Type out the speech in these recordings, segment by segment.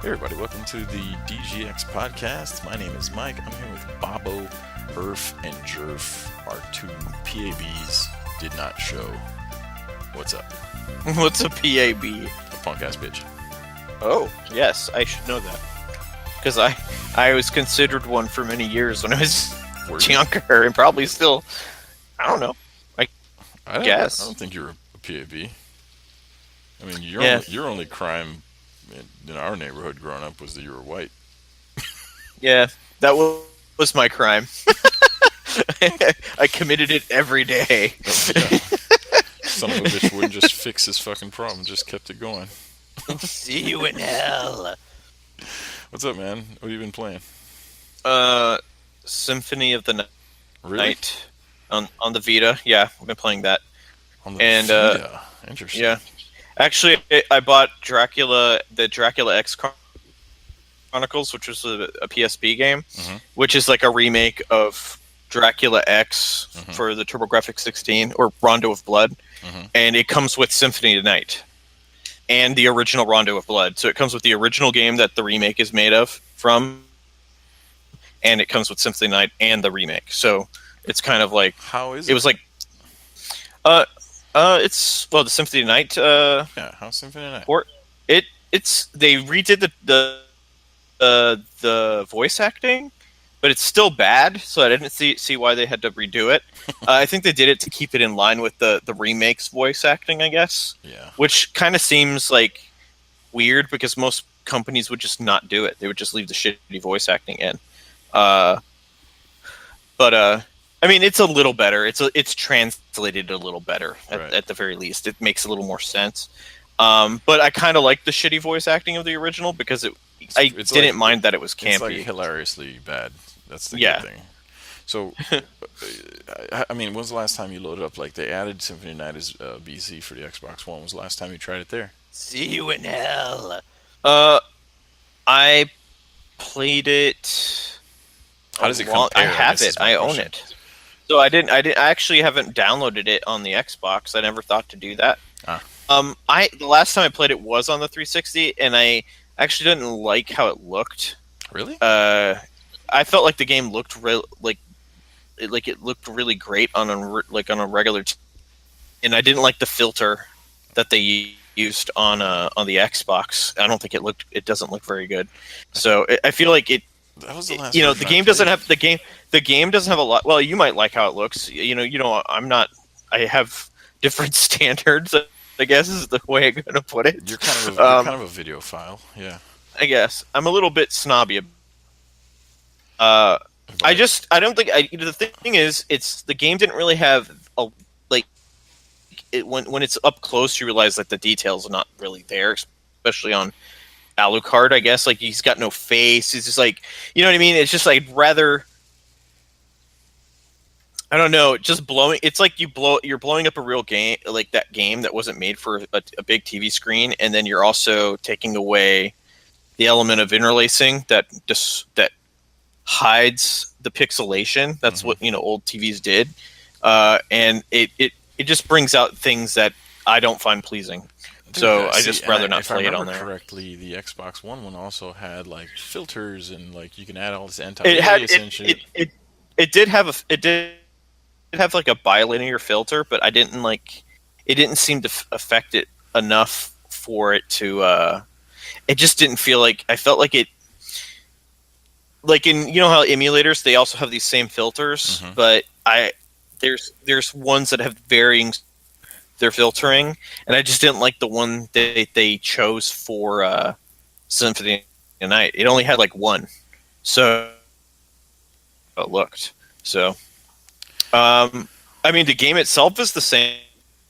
Hey everybody, welcome to the DGX podcast. My name is Mike. I'm here with Bobo, Urf, and Jerf. Our two P.A.B.s did not show. What's up? What's a P.A.B.? A punk ass bitch. Oh, yes, I should know that. Because I was considered one for many years when I was younger, and probably still, I don't know. I guess. don't think you're a P.A.B. I mean, your only crime in our neighborhood growing up was that you were white. Yeah, that was my crime. I committed it every day. Yeah. Son of a bitch wouldn't just fix his fucking problem, just kept it going. See you in hell. What's up, man? What have you been playing? Symphony of the Really? Night on the Vita. Yeah, I've been playing that. On the Vita? Interesting. Yeah. Actually, I bought the Dracula X Chronicles, which was a PSP game, which is like a remake of Dracula X for the TurboGrafx 16, or Rondo of Blood, and it comes with Symphony of the Night and the original Rondo of Blood. So it comes with the original game that the remake is made from, and it comes with Symphony of the Night and the remake. So it's kind of like, how is it? It was like, it's the Symphony of the Night. Yeah, how's Symphony of the Night? Or it's they redid the voice acting, but it's still bad. So I didn't see why they had to redo it. I think they did it to keep it in line with the remake's voice acting, I guess. Yeah. Which kind of seems like weird because most companies would just not do it. They would just leave the shitty voice acting in. But I mean, it's a little better. It's translated a little better at the very least. It makes a little more sense. But I kind of like the shitty voice acting of the original because I didn't mind that it was campy. It's like hilariously bad. That's the good thing. So, I mean, when's the last time you loaded up? Like, they added Symphony of the Night as BC for the Xbox One. When was the last time you tried it there? See you in hell. I played it. How does it compare? I have it. I own it. So I actually haven't downloaded it on the Xbox. I never thought to do that. The last time I played it was on the 360, and I actually didn't like how it looked. Really? I felt like the game looked it looked really great on a regular, and I didn't like the filter that they used on the Xbox. I don't think it doesn't look very good. So I feel like it. That was the last. The game doesn't have the game doesn't have a lot. Well, you might like how it looks. I'm not. I have different standards, I guess is the way I'm going to put it. You're kind of a videophile, yeah. I guess I'm a little bit snobby. I don't think the thing is, the game didn't really have when it's up close, you realize that the details are not really there, especially on Alucard. I guess like he's got no face. It's just like, you know what I mean. It's just like rather. I don't know. Just blowing. It's like you're blowing up a real game, like that game that wasn't made for a big TV screen, and then you're also taking away the element of interlacing that hides the pixelation. That's what old TVs did, and it just brings out things that I don't find pleasing. So I just rather not play it on there. If I remember correctly, the Xbox One also had like filters and like you can add all this anti-aliasing and shit. It did have like a bilinear filter, but it didn't seem to affect it enough for it to. It just didn't feel like I felt like it. Like in how emulators they also have these same filters, but there's ones that have varying their filtering, and I just didn't like the one they chose for Symphony of the Night. It only had like one, so it looked so. I mean, the game itself is the same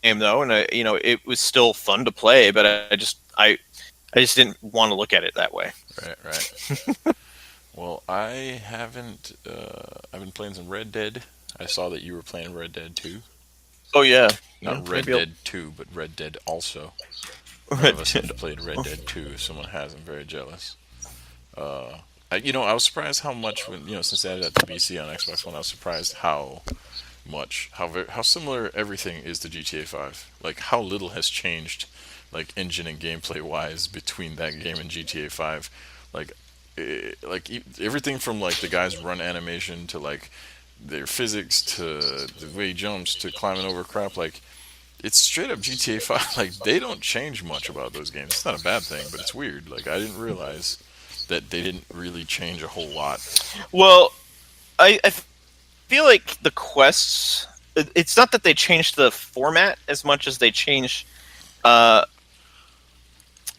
though, and it was still fun to play, but I just didn't want to look at it that way. Right. Well, I haven't. I've been playing some Red Dead. I saw that you were playing Red Dead 2. Oh yeah, not Red Dead 2, but Red Dead also. None of us have played Red Dead 2. If someone has, I'm very jealous. I was surprised how much since they added that to BC on Xbox One, I was surprised how much how similar everything is to GTA 5. Like how little has changed, like engine and gameplay wise, between that game and GTA 5. Like, everything from like the guy's run animation to like their physics to the way he jumps to climbing over crap. Like it's straight up GTA 5. Like they don't change much about those games. It's not a bad thing, but it's weird. Like I didn't realize that they didn't really change a whole lot. Well, I feel like the quests. It's not that they changed the format as much as they changed uh,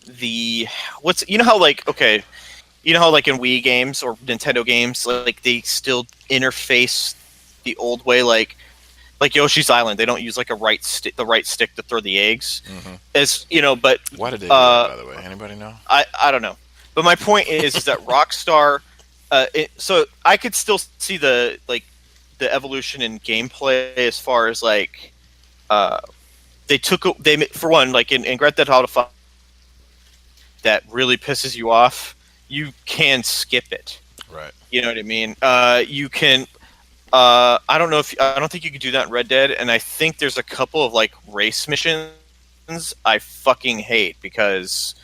the what's you know how like okay you know how like in Wii games or Nintendo games like they still interface the old way like Yoshi's Island they don't use like the right stick to throw the eggs Hmm. as you know but Why did they do that, by the way? Anybody know? I don't know but my point is that Rockstar so I could still see the evolution in gameplay as far as like uh, they for one like in Grand Theft Auto 5 that really pisses you off, you can skip it. Right. You know what I mean? You can. I don't think you could do that in Red Dead, and I think there's a couple of like race missions I fucking hate because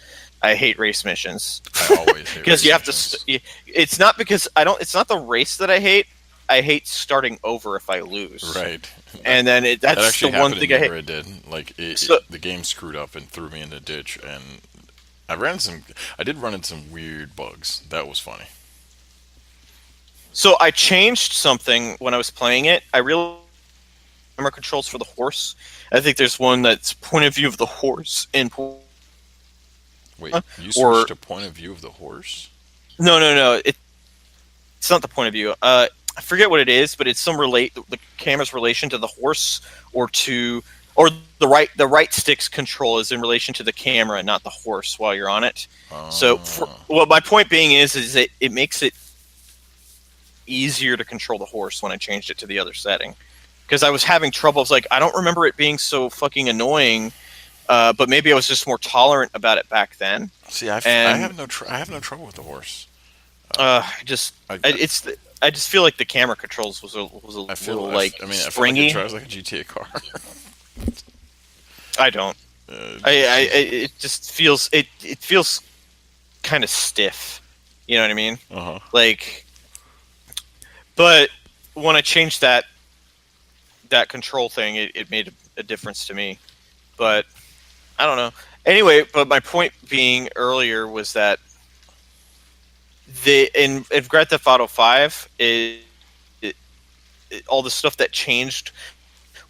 I hate race missions I always hate because race you have to. missions. It's not because I don't. It's not the race that I hate. I hate starting over if I lose. Right. And then That that's the actually one happened thing in I hate. Red Dead. Like So, the game screwed up and threw me in the ditch, and I ran some. I did run into some weird bugs. That was funny. so I changed something when I was playing it. I realized camera controls for the horse. I think there's one that's point of view of the horse and Wait, you switched or to point of view of the horse? no. It's not the point of view. I forget what it is, but it's some relate the camera's relation to the horse or the right stick's control is in relation to the camera, not the horse while you're on it. So, Oh, well, my point being is that it makes it easier to control the horse when I changed it to the other setting because I was having trouble. I was like, I don't remember it being so fucking annoying, but maybe I was just more tolerant about it back then. see, And I have no trouble with the horse. just I I just feel like the camera controls was a I feel little like I mean I feel like it springy. drives like a GTA car. I don't. It just feels it feels kind of stiff. You know what I mean? Uh huh. Like, but when I changed that control thing, it made a difference to me. But I don't know. Anyway, but my point being earlier was that in Grand Theft Auto 5 all the stuff that changed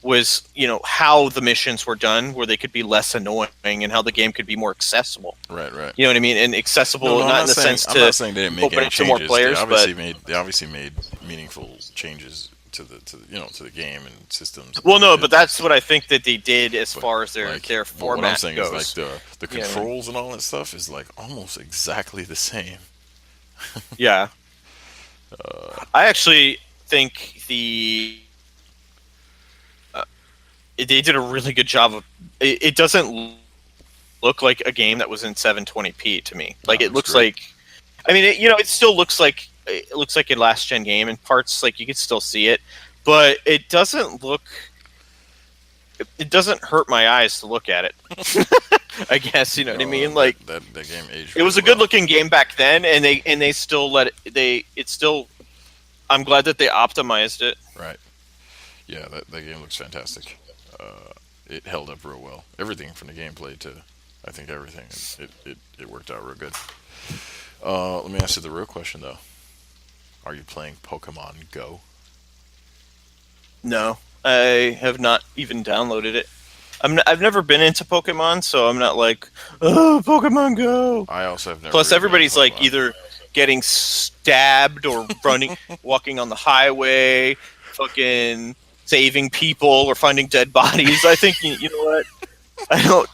was how the missions were done where they could be less annoying and how the game could be more accessible. Right, right. You know what I mean? And accessible not in the sense I'm to not saying they didn't make open any it to more changes. players, but They obviously made meaningful changes to the game and systems. well, no, but that's what I think that they did as But far as like, their but what I'm format saying goes. is like the You know what I mean? controls and all that stuff is like almost exactly the same. Yeah, Uh, I actually think they did a really good job of. It doesn't look like a game that was in 720p to me. Like it looks great. like. I mean, it still looks like a last gen game in parts. Like you can still see it, but it doesn't look. It doesn't hurt my eyes to look at it. I guess you know what I mean. Like that game aged. it was really a good well. looking game back then, and they still let it. It's still. I'm glad that they optimized it. Right. Yeah, that game looks fantastic. It held up real well. Everything from the gameplay to, I think everything. It worked out real good. Let me ask you the real question though. Are you playing Pokemon Go? No, I have not even downloaded it. I've never been into Pokemon, so I'm not like, oh, Pokemon Go. I also have never. Plus, Even played everybody's like Pokemon. either getting stabbed or running, walking on the highway, fucking saving people or finding dead bodies. I think you know what? I don't.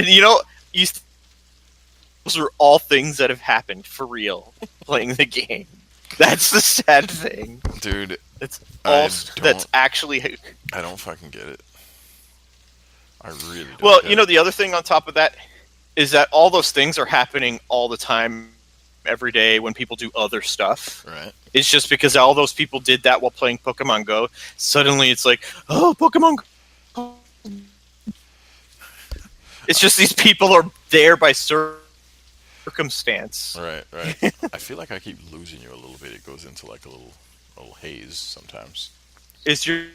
You know, you, those are all things that have happened for real playing the game. That's the sad thing. Dude, It's I all don't. that's actually. I don't fucking get it. I really don't. Well, get it. the other thing on top of that is that all those things are happening all the time every day when people do other stuff. Right. It's just because all those people did that while playing Pokemon Go. Suddenly, it's like, oh, Pokemon Go. It's just these people are there by circumstance. Right, right. I feel like I keep losing you a little bit. It goes into like a little haze sometimes. Is your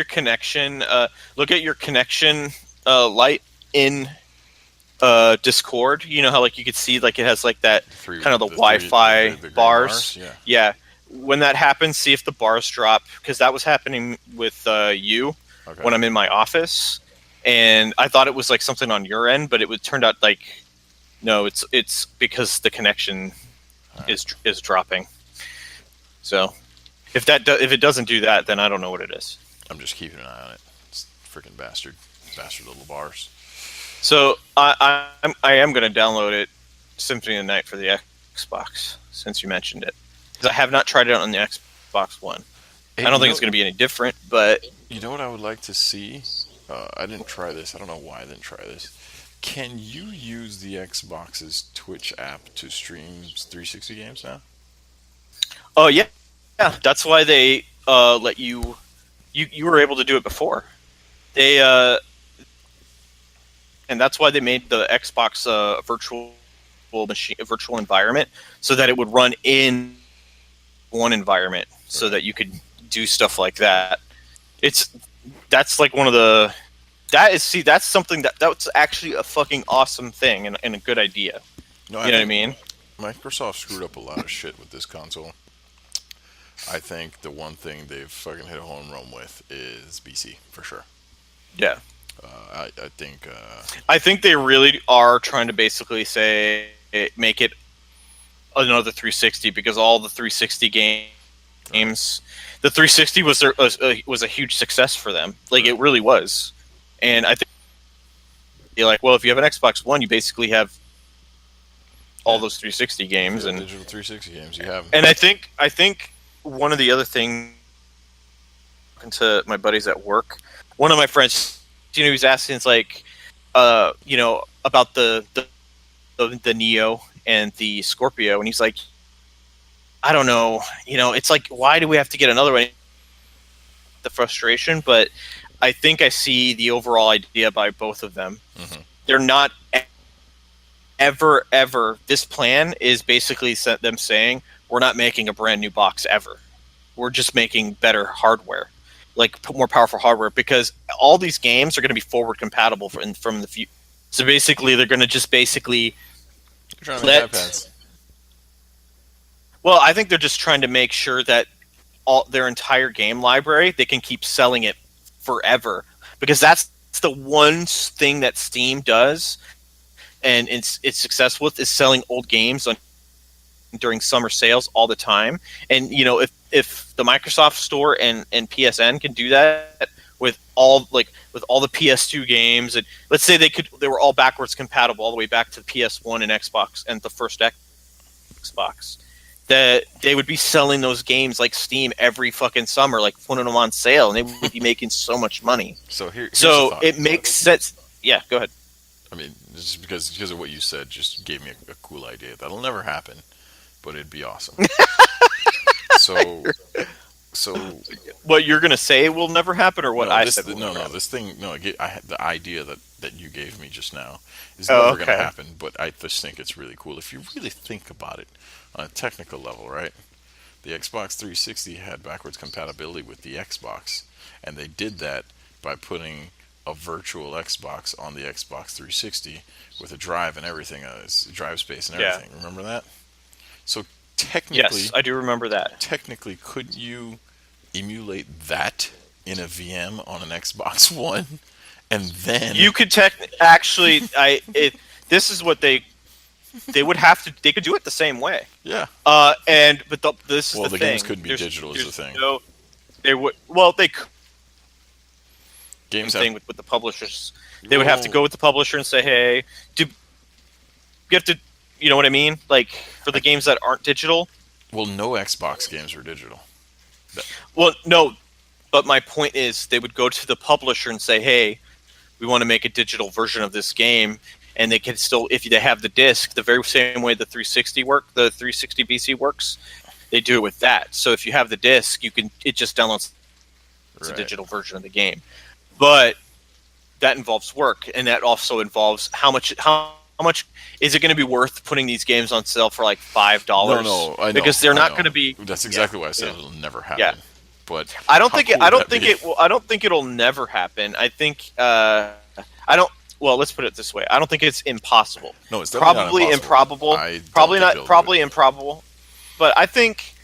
connection? Look at your connection light in Discord. You know how like you could see like it has like that Three, kind of the the Wi-Fi green bars. Yeah. Yeah. When that happens, see if the bars drop because that was happening with you Okay. when I'm in my office, and I thought it was like something on your end, but it would turned out like no, it's because the connection Right. is dropping. So if it doesn't do that, then I don't know what it is. I'm just keeping an eye on it. It's freaking bastard little bars. So I am going to download it, Symphony of the Night for the Xbox since you mentioned it because I have not tried it on the Xbox One. Hey, I don't think it's going to be any different, but you know what I would like to see? I didn't try this. I don't know why I didn't try this. Can you use the Xbox's Twitch app to stream 360 games now? oh yeah, that's why they let you were able to do it before. They and that's why they made the Xbox virtual machine, virtual environment, so that it would run in one environment, so that you could do stuff like that. It's that's like one of the that is see that's something that's actually a fucking awesome thing and a good idea. No, You I know what I think mean? Microsoft screwed up a lot of shit with this console. I think the one thing they've fucking hit a home run with is BC for sure. Yeah. I think I think they really are trying to basically say make it another 360 because all the 360 games, the 360 was a huge success for them. Like it really was, and I think you're like, well, if you have an Xbox One, you basically have all yeah, those 360 games, and digital 360 games you have. I think one of the other things to my buddies at work, one of my friends, he was asking, it's like, about the Neo and the Scorpio, and he's like, I don't know, it's like, why do we have to get another one? The frustration, but I think I see the overall idea by both of them. Mm-hmm. They're not ever. This plan is basically them saying we're not making a brand new box ever. We're just making better hardware, like more powerful hardware, because all these games are going to be forward compatible from the future. So basically, they're going to just basically You're trying to make let. iPads. Well, I think they're just trying to make sure that all their entire game library they can keep selling it forever, because that's the one thing that Steam does, and it's successful with is selling old games during summer sales all the time. And if the Microsoft Store and PSN can do that with all the PS2 games, and let's say they were all backwards compatible all the way back to the PS1 and Xbox and the first Xbox, that they would be selling those games like Steam every fucking summer, like putting them on sale, and they would be making so much money. So here's the So thought. it makes sense. Yeah, go ahead. I mean, just because of what you said, just gave me a cool idea. That'll never happen, but it'd be awesome. so so What you're gonna say will never happen, or what no, I this said will never no happen? this thing no. The idea that you gave me just now is Oh, never going to okay. happen. But I just think it's really cool if you really think about it on a technical level, right? The Xbox 360 had backwards compatibility with the Xbox, and they did that by putting a virtual Xbox on the Xbox 360 with a drive and everything, drive space and Yeah. everything. Remember that? So Yes, I do remember that. technically, couldn't you emulate that in a VM on an Xbox One, and then You could actually. This is what they would have to. They could do it the same way. yeah, But this is well, the the games thing. couldn't be digital is the thing. No, they would. Well, they could. Same Games have thing with the publishers. They would have to well, go with the publisher and say, "Hey, do you have to?" You know what I mean? Like for the games that aren't digital. well, no Xbox games are digital. Well, no. But my point is, they would go to the publisher and say, "Hey, we want to make a digital version of this game," and they can still, if they have the disc, the very same way the 360 BC works, they do it with that. So if you have the disc, it just downloads a Right. digital version of the game. But that involves work, and that also involves how much is it going to be worth putting these games on sale for like No, $5? no, I know, Because they're I not know. going to be. That's Yeah, exactly why I said yeah, it'll never yeah. happen. But I don't how think it. cool I would don't that think be? it will. I don't think it'll never happen. I think. I don't. Well, let's put it this way. I don't think it's impossible. No, it's definitely not Probably impossible. improbable. I don't Probably think not. they'll do it. Probably improbable. But I think.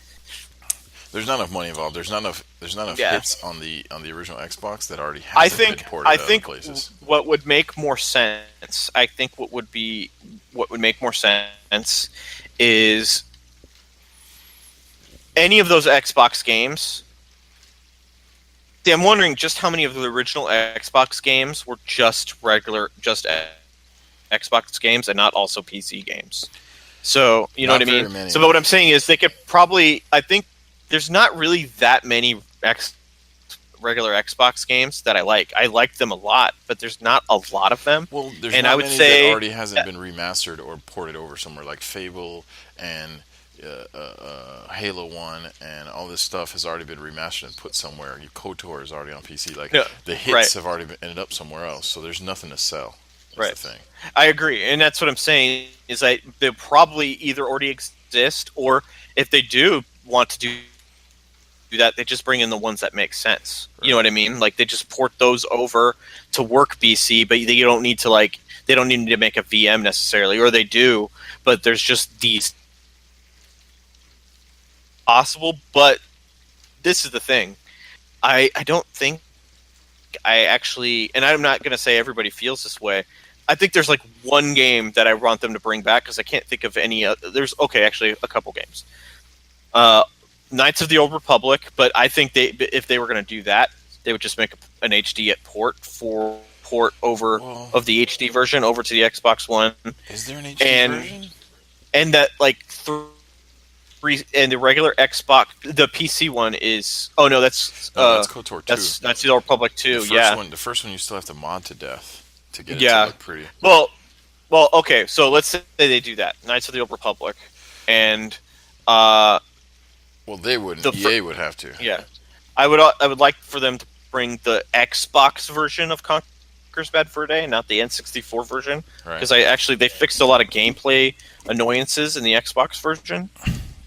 There's not enough money involved. There's not enough. There's not enough Yeah. hits on the original Xbox that already I hasn't been think. ported I to other think places. what would make more sense. I think what would make more sense is any of those Xbox games. See, I'm wondering just how many of the original Xbox games were just Xbox games and not also PC games. So, you know what Not I mean? very many. So, what I'm saying is they could probably, I think there's not really that many regular Xbox games that I like. I like them a lot, but there's not a lot of them. Well, there's And I not would many that say, already hasn't been remastered or ported over somewhere, like Fable and Halo 1 and all this stuff has already been remastered and put somewhere. KOTOR is already on PC. Like, no, the right, hits have already ended up somewhere else, so there's nothing to sell. That's right. the thing. I agree. And that's what I'm saying is that they probably either already exist or if they do want to do that, they just bring in the ones that make sense. You know what I mean? Like they just port those over to work BC, but you don't need to they don't need to make a VM necessarily, or they do, but there's just these possible. But this is the thing. I don't think I actually, and I'm not going to say everybody feels this way. I think there's like one game that I want them to bring back because I can't think of any. Actually a couple games. Knights of the Old Republic, but I think if they were going to do that, they would just make an HD port over Well, of the HD version over to the Xbox One, is there an HD and version? and that like three and the regular Xbox, the PC one is no, No, that's KOTOR 2. that's the Old Republic 2, yeah. The first one you still have to mod to death to get it to Yeah. look pretty. Well, okay. So let's say they do that, Knights of the Old Republic, and Well, they wouldn't. the EA would have to. yeah, I would like for them to bring the Xbox version of Conker's Bad Fur Day, not the N64 version, Right. because they fixed a lot of gameplay annoyances in the Xbox version,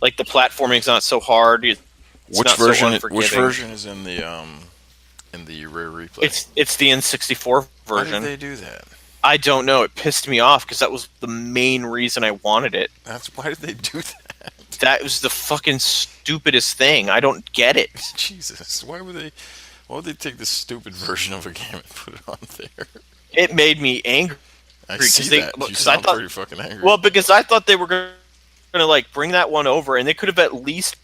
like the platforming's not so hard. It's Which not so version? unforgiving. Which version is in the rare replay? It's the N64 How version. did they do that? I don't know. It pissed me off because that was the main reason I wanted it. Why did they do that? That was the fucking stupidest thing. I don't get it. Jesus, why would they? Why would they take this stupid version of a game and put it on there? It made me angry. I see that. You sound pretty fucking angry. Well, because I thought they were going to like bring that one over, and they could have at least.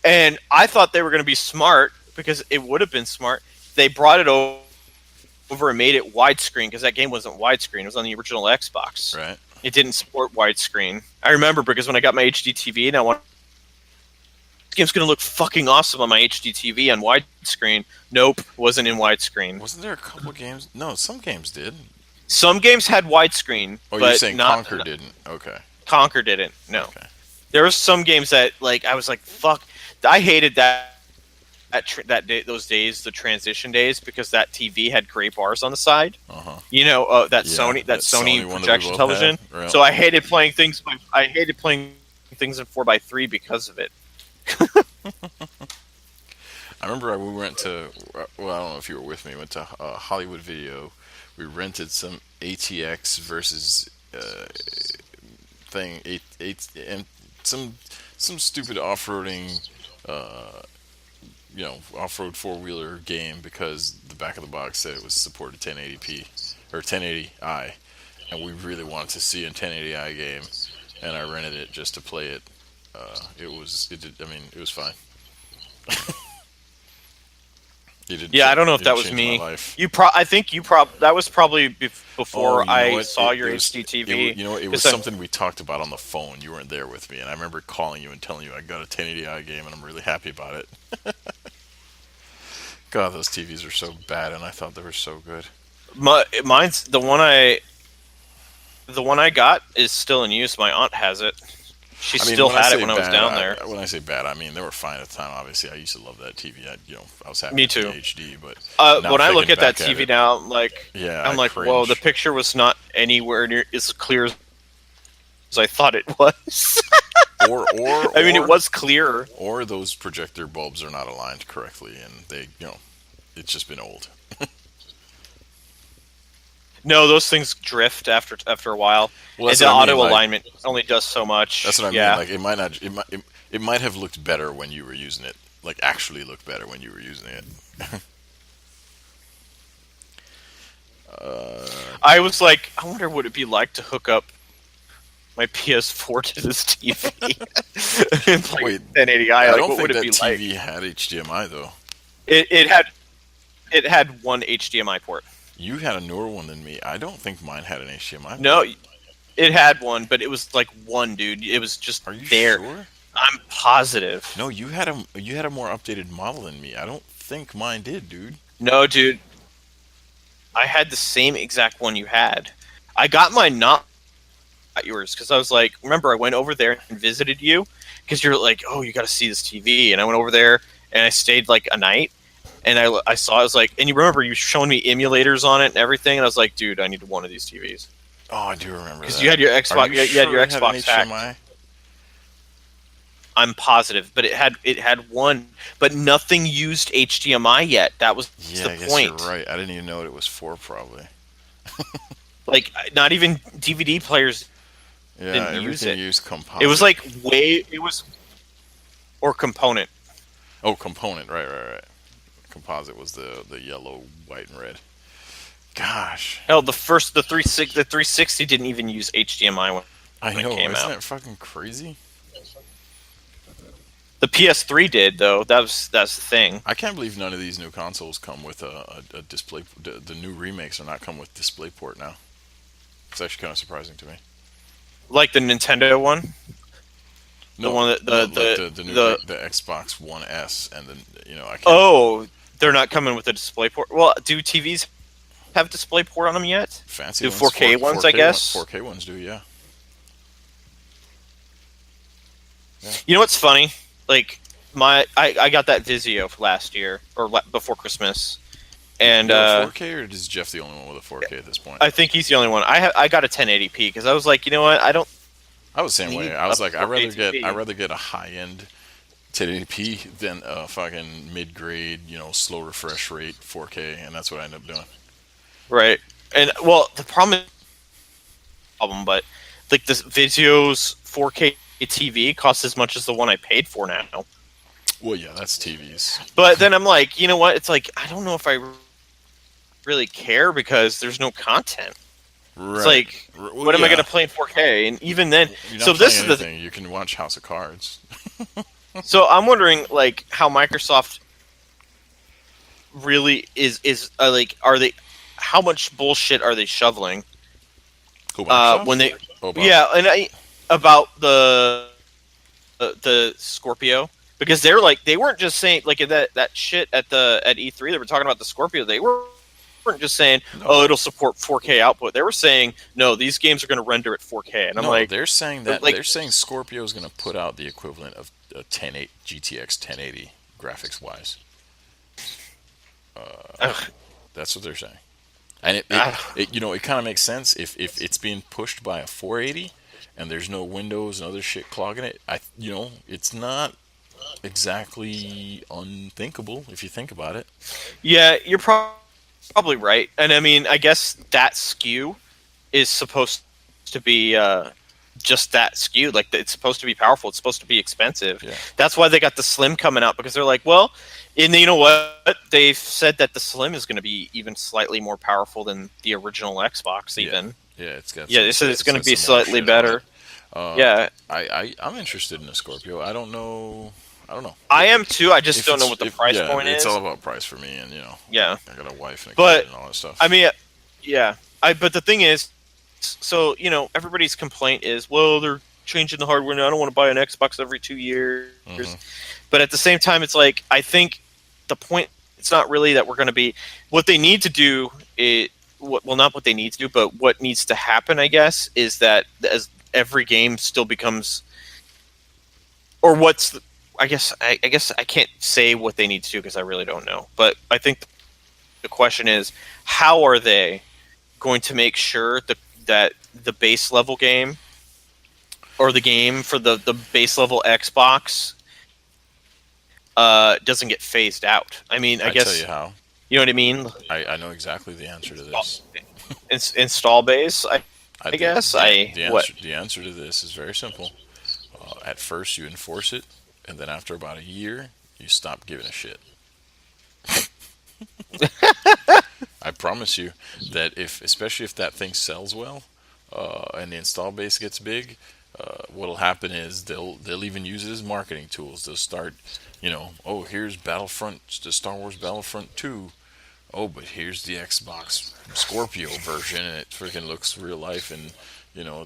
And I thought they were going to be smart because it would have been smart. They brought it over and made it widescreen because that game wasn't widescreen. It was on the original Xbox. Right. It didn't support widescreen. I remember because when I got my HD TV and I wanted, this game's going to look fucking awesome on my HD TV on widescreen. Nope, wasn't in widescreen. Wasn't there a couple games? No, some games did. Some games had widescreen, Oh, but you're saying not Conker didn't? Okay. Conker didn't. No. Okay. There was some games that like I was like, fuck. I hated those days, the transition days, because that TV had gray bars on the side. Uh-huh. You know, that Yeah, Sony that Sony one that we projection both television. had. Right. So I hated playing things. I hated playing things in 4:3 because of it. I remember we went to. Well, I don't know if you were with me. Went to Hollywood Video. We rented some ATX versus thing. And some stupid off-roading. Off-road four-wheeler game because the back of the box said it was supported 1080p or 1080i, and we really wanted to see a 1080i game, and I rented it just to play it. It was fine. I don't know if that was me. I think that was probably before I saw your HDTV. It was something we talked about on the phone. You weren't there with me, and I remember calling you and telling you I got a 1080i game, and I'm really happy about it. God, those TVs are so bad, and I thought they were so good. Mine's the one The one I got is still in use. My aunt has it. She I mean, still when I had it say when I was bad, down there. when I say bad, I mean they were fine at the time. Obviously, I used to love that TV. I was happy Me to see too. HD, but now When I look thinking at that back at TV it, now, yeah, I'm I like, whoa, the cringe. picture was not anywhere near as clear as I thought it was. Or or I mean, it or was clearer. or those projector bulbs are not aligned correctly, and it's just been old. No, those things drift after a while, Well, and that's the what I mean. auto Like alignment only does so that's much. what I mean. Yeah. Like it might have looked better when you were using it. Like actually looked better when you were using it. Uh, I was like, I wonder what it'd be like to hook up my PS4 to this TV and play Wait, 1080i. I Like, don't what would think it that be like? TV had HDMI though. It had one HDMI port. You had a newer one than me. I don't think mine had an HDMI No, port. it had one, but it was like one, dude. It was just Are you there. sure? I'm positive. No, you had a more updated model than me. I don't think mine did, dude. No, dude. I had the same exact one you had. I got mine not yours because I was like, remember, I went over there and visited you because you're like, oh, you got to see this TV, and I went over there and I stayed like a night, and I saw, I was like, and you remember you showing me emulators on it and everything, and I was like, dude, I need one of these TVs Oh, I do remember because you that. had your Are Xbox, you you had sure your it had an Xbox hacked. HDMI? I'm positive, but it had one, but nothing used HDMI yet. That was Yeah, the I guess you're point. right. I didn't even know what it was for, probably. Like, not even DVD players Yeah, didn't use everything it. used It was composite. like way it was or component. Oh, component. Right. Composite was the yellow, white, and red. Gosh, Hell, the 360 didn't even use HDMI I when it know. came Isn't out. that fucking crazy? The PS3 did though. That's the thing. I can't believe none of these new consoles come with a display. The new remakes are not come with DisplayPort now. It's actually kind of surprising to me. Like the Nintendo one, the No, one that no, like the new the the Xbox One S, and then I can't. oh, they're not coming with a display port. Well, do TVs have display port on them yet? Fancy Do ones, 4K ones, I 4K guess. 4K ones do, yeah. Yeah. You know what's funny? Like I got that Vizio last year or before Christmas, and You have a 4K, or is Jeff the only one with a 4K at this point? I think he's the only one. I got a 1080p because I was like, you know what? I don't I was the same way. need I a was like, 4K TV. I'd rather get a high end 1080p than a fucking mid grade, slow refresh rate 4K, and that's what I ended up doing. Right. And well, the problem, but like this Vizio's 4K TV costs as much as the one I paid for now. Well, yeah, that's TVs. But then I'm like, you know what? It's like I don't know if I really care because there's no content. It's Right. like, Well, what am I yeah. going to play in 4K? And even then, You're so not this playing is the anything. You can watch House of Cards. so I'm wondering like how Microsoft really is like are they how much bullshit are they shoveling Who, Microsoft? when they Oh, about yeah and I about the Scorpio because they're like they weren't just saying like that shit at E3 they were talking about the Scorpio they weren't just saying oh no, it'll support 4K output they were saying no these games are going to render at 4K and I'm no. like They're saying Scorpio is going to put out the equivalent of a 1080 GTX 1080 graphics wise. ugh, That's what they're saying. And ugh. it kind of makes sense if it's being pushed by a 480 and there's no windows and other shit clogging it. It's not exactly unthinkable if you think about it. Yeah you're probably right and I mean I guess that SKU is supposed to be just that skewed. Like it's supposed to be powerful. It's supposed to be expensive. Yeah. That's why they got the Slim coming out because they're like, well, and you know what? They've said that the Slim is going to be even slightly more powerful than the original Xbox. Even Yeah, it's got yeah, they said it's going to got be some more slightly shit on it. better. Yeah, I'm interested in a Scorpio. I don't know. I don't know. I am too. I just If don't know it's what the if price yeah, point it's is. all about price for me, and Yeah, I got a wife and a kid but and all that stuff. I mean, yeah, but the thing is, so everybody's complaint is, well, they're changing the hardware now. I don't want to buy an Xbox every 2 years. Mhm. But at the same time, it's like I think the point. It's not really that we're going to be. What they need to do is well, not what they need to do, but what needs to happen, I guess, is that as every game still becomes, or what's the, I guess I can't say what they need to do because I really don't know. But I think the question is, how are they going to make sure that the base level game or the game for the base level Xbox doesn't get phased out? I mean, I I tell you guess how. you know what I mean. I know exactly the answer to this. Install base. I I the guess the I the what. answer to this is very simple. At first, you enforce it, and then after about a year, you stop giving a shit. I promise you that if, especially if that thing sells well, and the install base gets big, what'll happen is they'll even use it as marketing tools. They'll start, oh, here's Battlefront, the Star Wars Battlefront 2. Oh, but here's the Xbox Scorpio version, and it freaking looks real life, and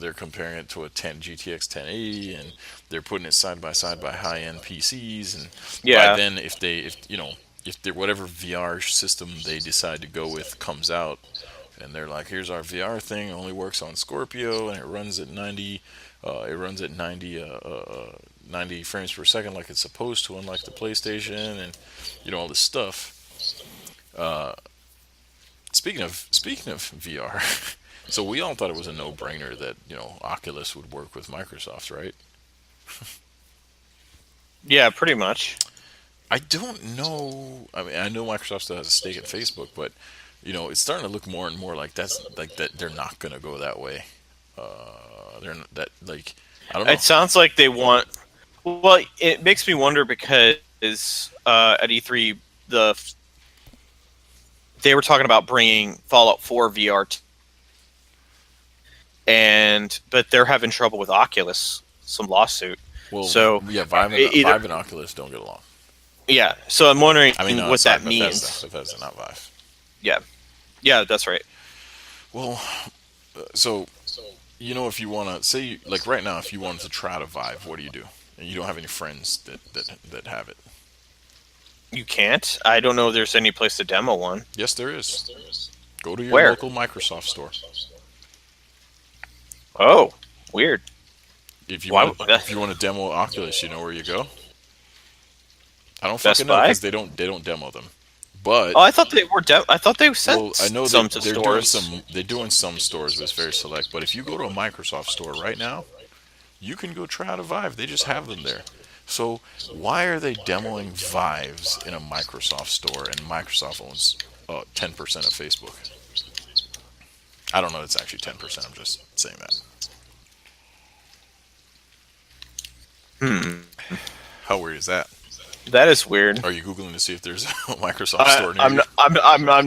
they're comparing it to a 10 GTX 1080, and they're putting it side by side by high-end PCs, and by Yeah, then, if they're whatever VR system they decide to go with comes out, and they're like, here's our VR thing, it only works on Scorpio, and it runs at 90 frames per second like it's supposed to, unlike the PlayStation, and all this stuff. Speaking of VR, so we all thought it was a no-brainer that Oculus would work with Microsoft, right? yeah, pretty much. I don't know. I mean, I know Microsoft still has a stake in Facebook, but it's starting to look more and more like that they're not going to go that way. They're not, that like I don't It know. sounds like they want. Well, it makes me wonder because at E3 they were talking about bringing Fallout 4 VR, and but they're having trouble with Oculus, some lawsuit. Well, So yeah, Vive and Oculus don't get along. yeah, so I'm wondering I mean, no, what sorry, that Bethesda, means. Bethesda, not Vive. Yeah, yeah, that's right. Well, so if you want to say, like right now, if you wanted to try to Vive, what do you do? And you don't have any friends that have it. You can't. I don't know if there's any place to demo one. Yes, there is. Go to your Where? local Microsoft store. Oh, weird. If you Why? want to, if you want to demo Oculus, you know where you go. I don't Best fucking know Buy? because they don't demo them. But Oh, I thought they were. I thought they well, sent I know some to stores. they're doing some stores, but it's very select. But if you go to a Microsoft store right now, you can go try out a Vive. They just have them there. So why are they demoing Vives in a Microsoft store and Microsoft owns 10% of Facebook? I don't know. It's actually 10%. I'm just saying that. Hmm. How weird is that? That is weird. Are you googling to see if there's a Microsoft store near I'm you? not, I'm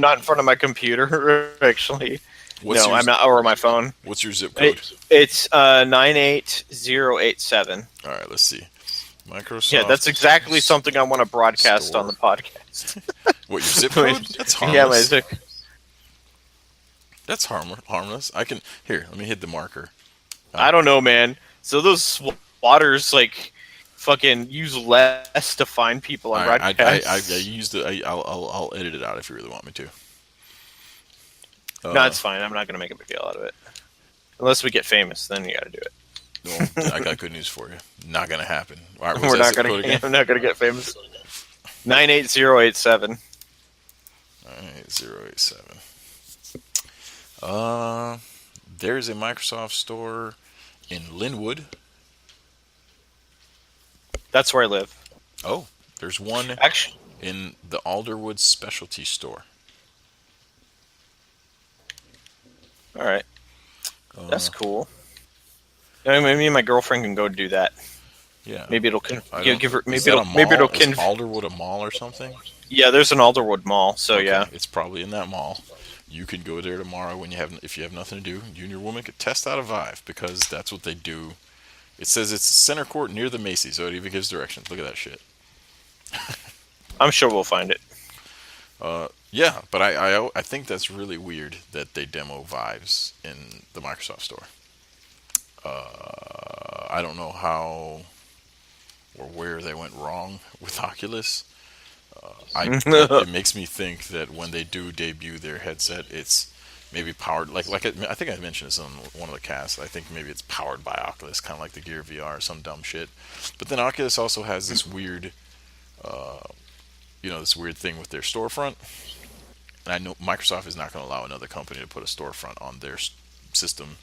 not in front of my computer actually. What's No, your I'm not, or my phone. What's your zip code? It's 98087. All right, let's see. Yeah, that's Microsoft exactly something I want to broadcast on Store. the podcast. What, your zip code? That's Yeah, my harmless. zip. That's harmless. I can here. Let me hit the marker. I don't know, man. So those swatters like fucking use less to find people on All right, I broadcasts. used it. I'll edit it out if you really want me to. No, Uh, it's fine. I'm not gonna make a big deal out of it. Unless we get famous, then you got to do it. well, I got good news for you. Not gonna happen. All right, what's We're that not zip gonna. code again? I'm not gonna get famous. 98087. All right, 087. Uh, there's a Microsoft store in Linwood. That's where I live. Oh, there's one Actually, in the Alderwood Specialty Store. all right. Uh, That's cool. I mean, me and my girlfriend can go do that. yeah. Maybe it'll I give, don't. give her. Is that a mall? Maybe it'll Is conv- Alderwood a mall or something? Yeah, there's an Alderwood Mall. So Okay, yeah. it's probably in that mall. You can go there tomorrow if you have nothing to do. You and your woman could test out a Vive because that's what they do. It says it's center court near the Macy's, so it even gives directions. Look at that shit. I'm sure we'll find it. Yeah, but I think that's really weird that they demo Vives in the Microsoft Store. I don't know how or where they went wrong with Oculus. It makes me think that when they do debut their headset, it's maybe powered I think I mentioned this on one of the casts. I think maybe it's powered by Oculus, kind of like the Gear VR or some dumb shit. But then Oculus also has this weird, this weird thing with their storefront. And I know Microsoft is not going to allow another company to put a storefront on their system.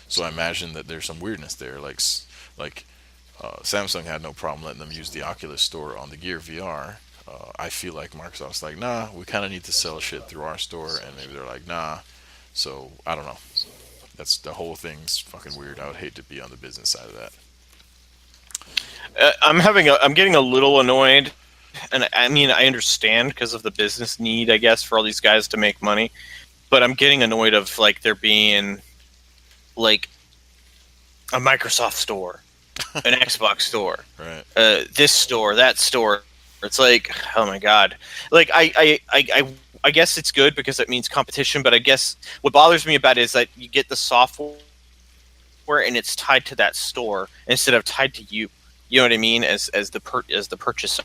So I imagine that there's some weirdness there. Like Samsung had no problem letting them use the Oculus store on the Gear VR. I feel like Microsoft's like, nah, we kind of need to sell shit through our store, and maybe they're like, nah. So I don't know. That's the whole thing's fucking weird. I would hate to be on the business side of that. I'm getting a little annoyed, and I mean I understand because of the business need, I guess, for all these guys to make money. But I'm getting annoyed of like there being like a Microsoft store, an Xbox store, Right. this store, that store. It's like, oh my god. Like I guess it's good because it means competition. But I guess what bothers me about it is that you get the software and it's tied to that store instead of tied to you. You know what I mean? As the purchaser.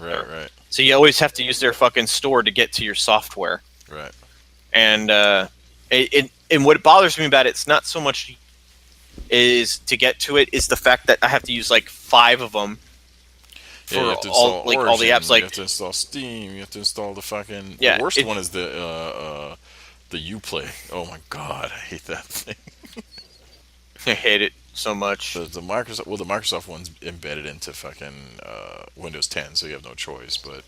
Right. Right. So you always have to use their fucking store to get to your software. Right. And and what bothers me about it's not so much is to get to it is the fact that I have to use like 5 of them Yeah, you for have to install all the Origin, apps. you Like have to install Steam, you have to install the fucking. The yeah, worst one is the UPlay. Oh my god, I hate that thing. I hate it so much. The Microsoft one's embedded into fucking Windows 10, so you have no choice. But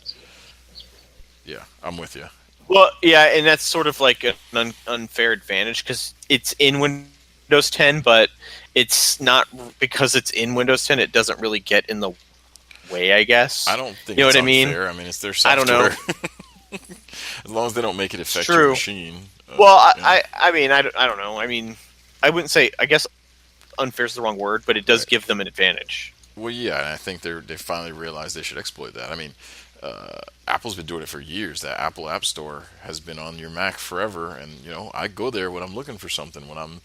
yeah, I'm with you. Well, yeah, and that's sort of like an unfair advantage because it's in Windows 10, but it's not because it's in Windows 10. It doesn't really get in the way, I guess. I don't think You know it's what I mean? unfair. I mean, it's their I don't know. software. As long as they don't make it affect your True. machine. Well, You know. I mean, I don't know. I mean, I wouldn't say. I guess unfair is the wrong word, but it does Right. give them an advantage. Well, yeah, and I think they finally realized they should exploit that. I mean, Apple's been doing it for years. That Apple App Store has been on your Mac forever, and I go there when I'm looking for something, when I'm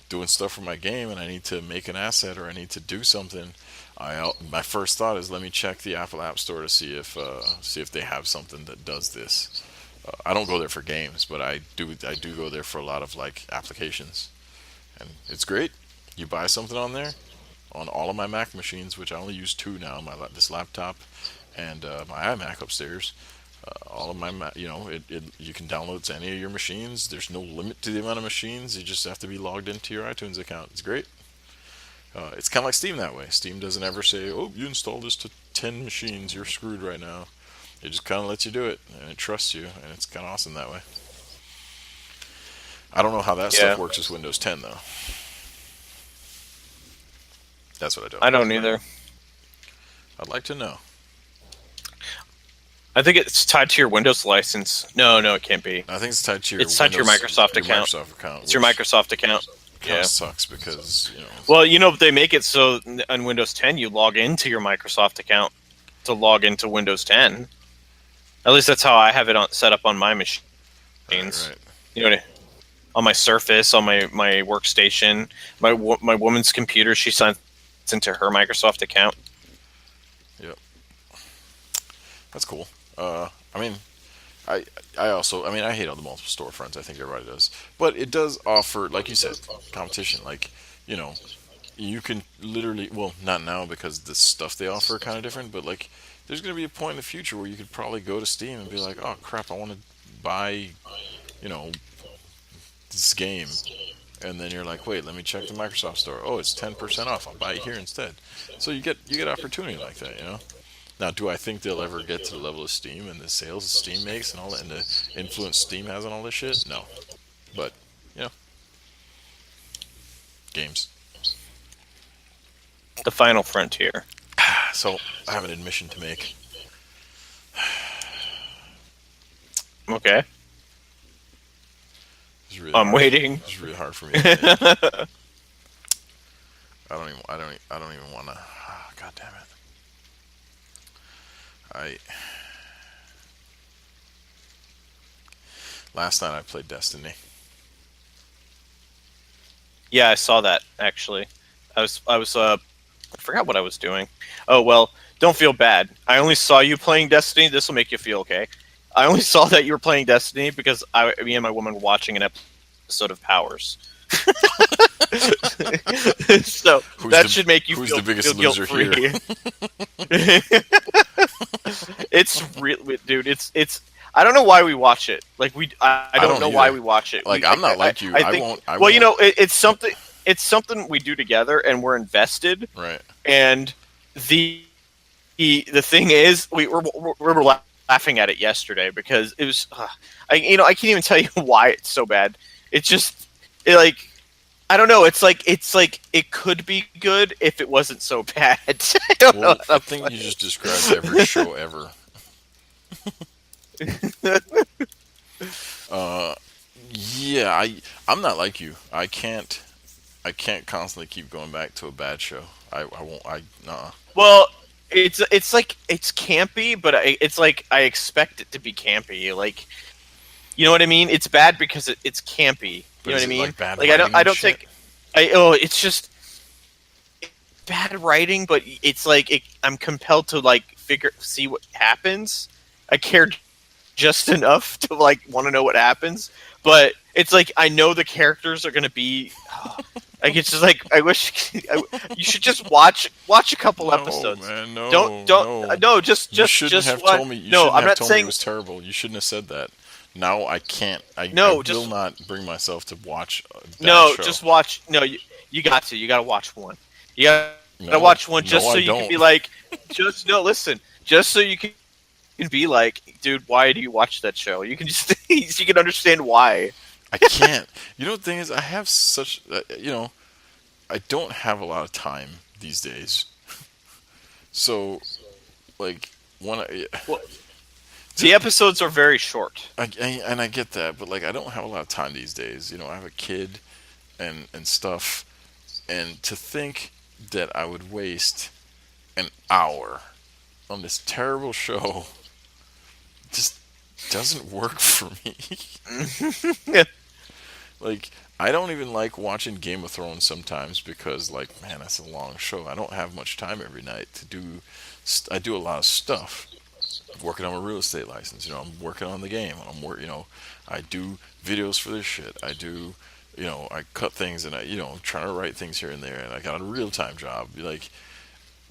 doing stuff for my game, and I need to make an asset or I need to do something. My first thought is let me check the Apple App Store to see if they have something that does this. I don't go there for games, but I do go there for a lot of like applications, and it's great. You buy something on there on all of my Mac machines, which I only use 2 now. This laptop and my iMac upstairs. All of my, you can download it to any of your machines. There's no limit to the amount of machines. You just have to be logged into your iTunes account. It's great. It's kind of like Steam that way. Steam doesn't ever say, "Oh, you installed this to 10 machines. You're screwed right now." It just kind of lets you do it, and it trusts you, and it's kind of awesome that way. I don't know how that Yeah, stuff works with Windows 10 though. That's what I don't I know. don't either. I'd like to know. I think it's tied to your Windows license. No, it can't be. I think it's tied to your It's tied to your Windows, Microsoft account. Microsoft account, It's your which Microsoft account. kind Yeah. of sucks because Well, they make it so on Windows 10 you log into your Microsoft account to log into Windows 10. At least that's how I have it set up on my machines. right. You know, on my Surface, on my workstation, my woman's computer, she signs into her Microsoft account. Yep, that's cool. I mean, I also, I mean, I hate all the multiple storefronts. I think everybody does, but it does offer, like you said, competition. Like, you know, you can literally, well, not now because the stuff they offer are kind of different, but like, there's gonna be a point in the future where you could probably go to Steam and be like, oh crap, I want to buy, you know, this game. And then you're like, wait, let me check the Microsoft store. Oh, it's 10% off. I'll buy it here instead. So you get opportunity like that. Now, do I think they'll ever get to the level of Steam and the sales Steam makes and all that, and the influence Steam has on all this shit? No, but you know, games. The final frontier. So I have an admission to make. Okay, It's really I'm hard. waiting. It's really hard for me. To admit. I don't even want to. God damn it. I Last night I played Destiny. Yeah, I saw that actually. I forgot what I was doing. Oh well, don't feel bad. I only saw you playing Destiny. This will make you feel okay. I only saw that you were playing Destiny because me and my woman were watching an episode of Powers. So that should make you who's feel the biggest guilt loser free. here? It's real, dude. It's. I don't know why we watch it. Like I I don't don't know why either. we watch it. Like, I'm not like you. I I think. won't. I Well, won't. it's something. It's something we do together, and we're invested. Right. And the the thing is, we were laughing at it yesterday because it was. I can't even tell you why it's so bad. It's just like I don't know. It's like it could be good if it wasn't so bad. I don't know. Well, I think you just described every show ever. uh, yeah, I'm not like you. I can't constantly keep going back to a bad show. I won't. Nah. Well, it's like it's campy, but it's like I expect it to be campy. Like you know what I mean? It's bad because it's campy. But You know is what I it mean? like bad Like writing I and don't shit? think it's just bad writing, but it's like I'm compelled to like see what happens. I care just enough to like want to know what happens, but it's like I know the characters are gonna be. Like it's just like I wish you should just watch a couple No, episodes. man. Don't No. no just You shouldn't have watch. told me. You No, shouldn't I'm have not told me it saying was terrible. You shouldn't have said that. Now I can't. I no. will Just not bring myself to watch a bad no. show. Just watch. No, you got to. You got to watch one. You got to No, watch one just no, so I you can don't. be like, just no. Listen, just so you can be like, dude, why do you watch that show? You can just you can understand why. I can't. You know, the thing is, I have such. I don't have a lot of time these days. So, like, when Well, the episodes are very short. and I get that, but like, I don't have a lot of time these days. I have a kid and stuff, and to think that I would waste an hour on this terrible show just doesn't work for me. Like, I don't even like watching Game of Thrones sometimes because, like, man, that's a long show. I don't have much time every night to do. I do a lot of stuff. I'm working on a real estate license. I'm working on the game. I do videos for this shit. I do. I cut things and trying to write things here and there. And I got a real time job. Like,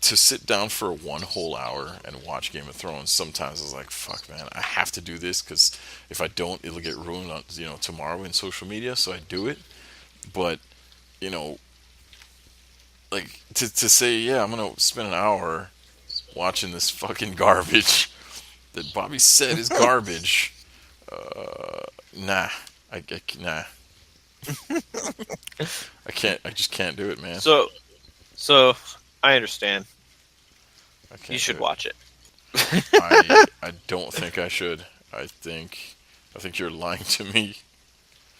to sit down for 1 whole hour and watch Game of Thrones, sometimes it's like, fuck, man, I have to do this because if I don't, it'll get ruined on tomorrow in social media. So I do it, but you know, like to say, yeah, I'm gonna spend an hour watching this fucking garbage that Bobby said is garbage. Nah, nah, I can't. I just can't do it, man. So I understand. I can't You do should it. watch it. I don't think I should. I think you're lying to me.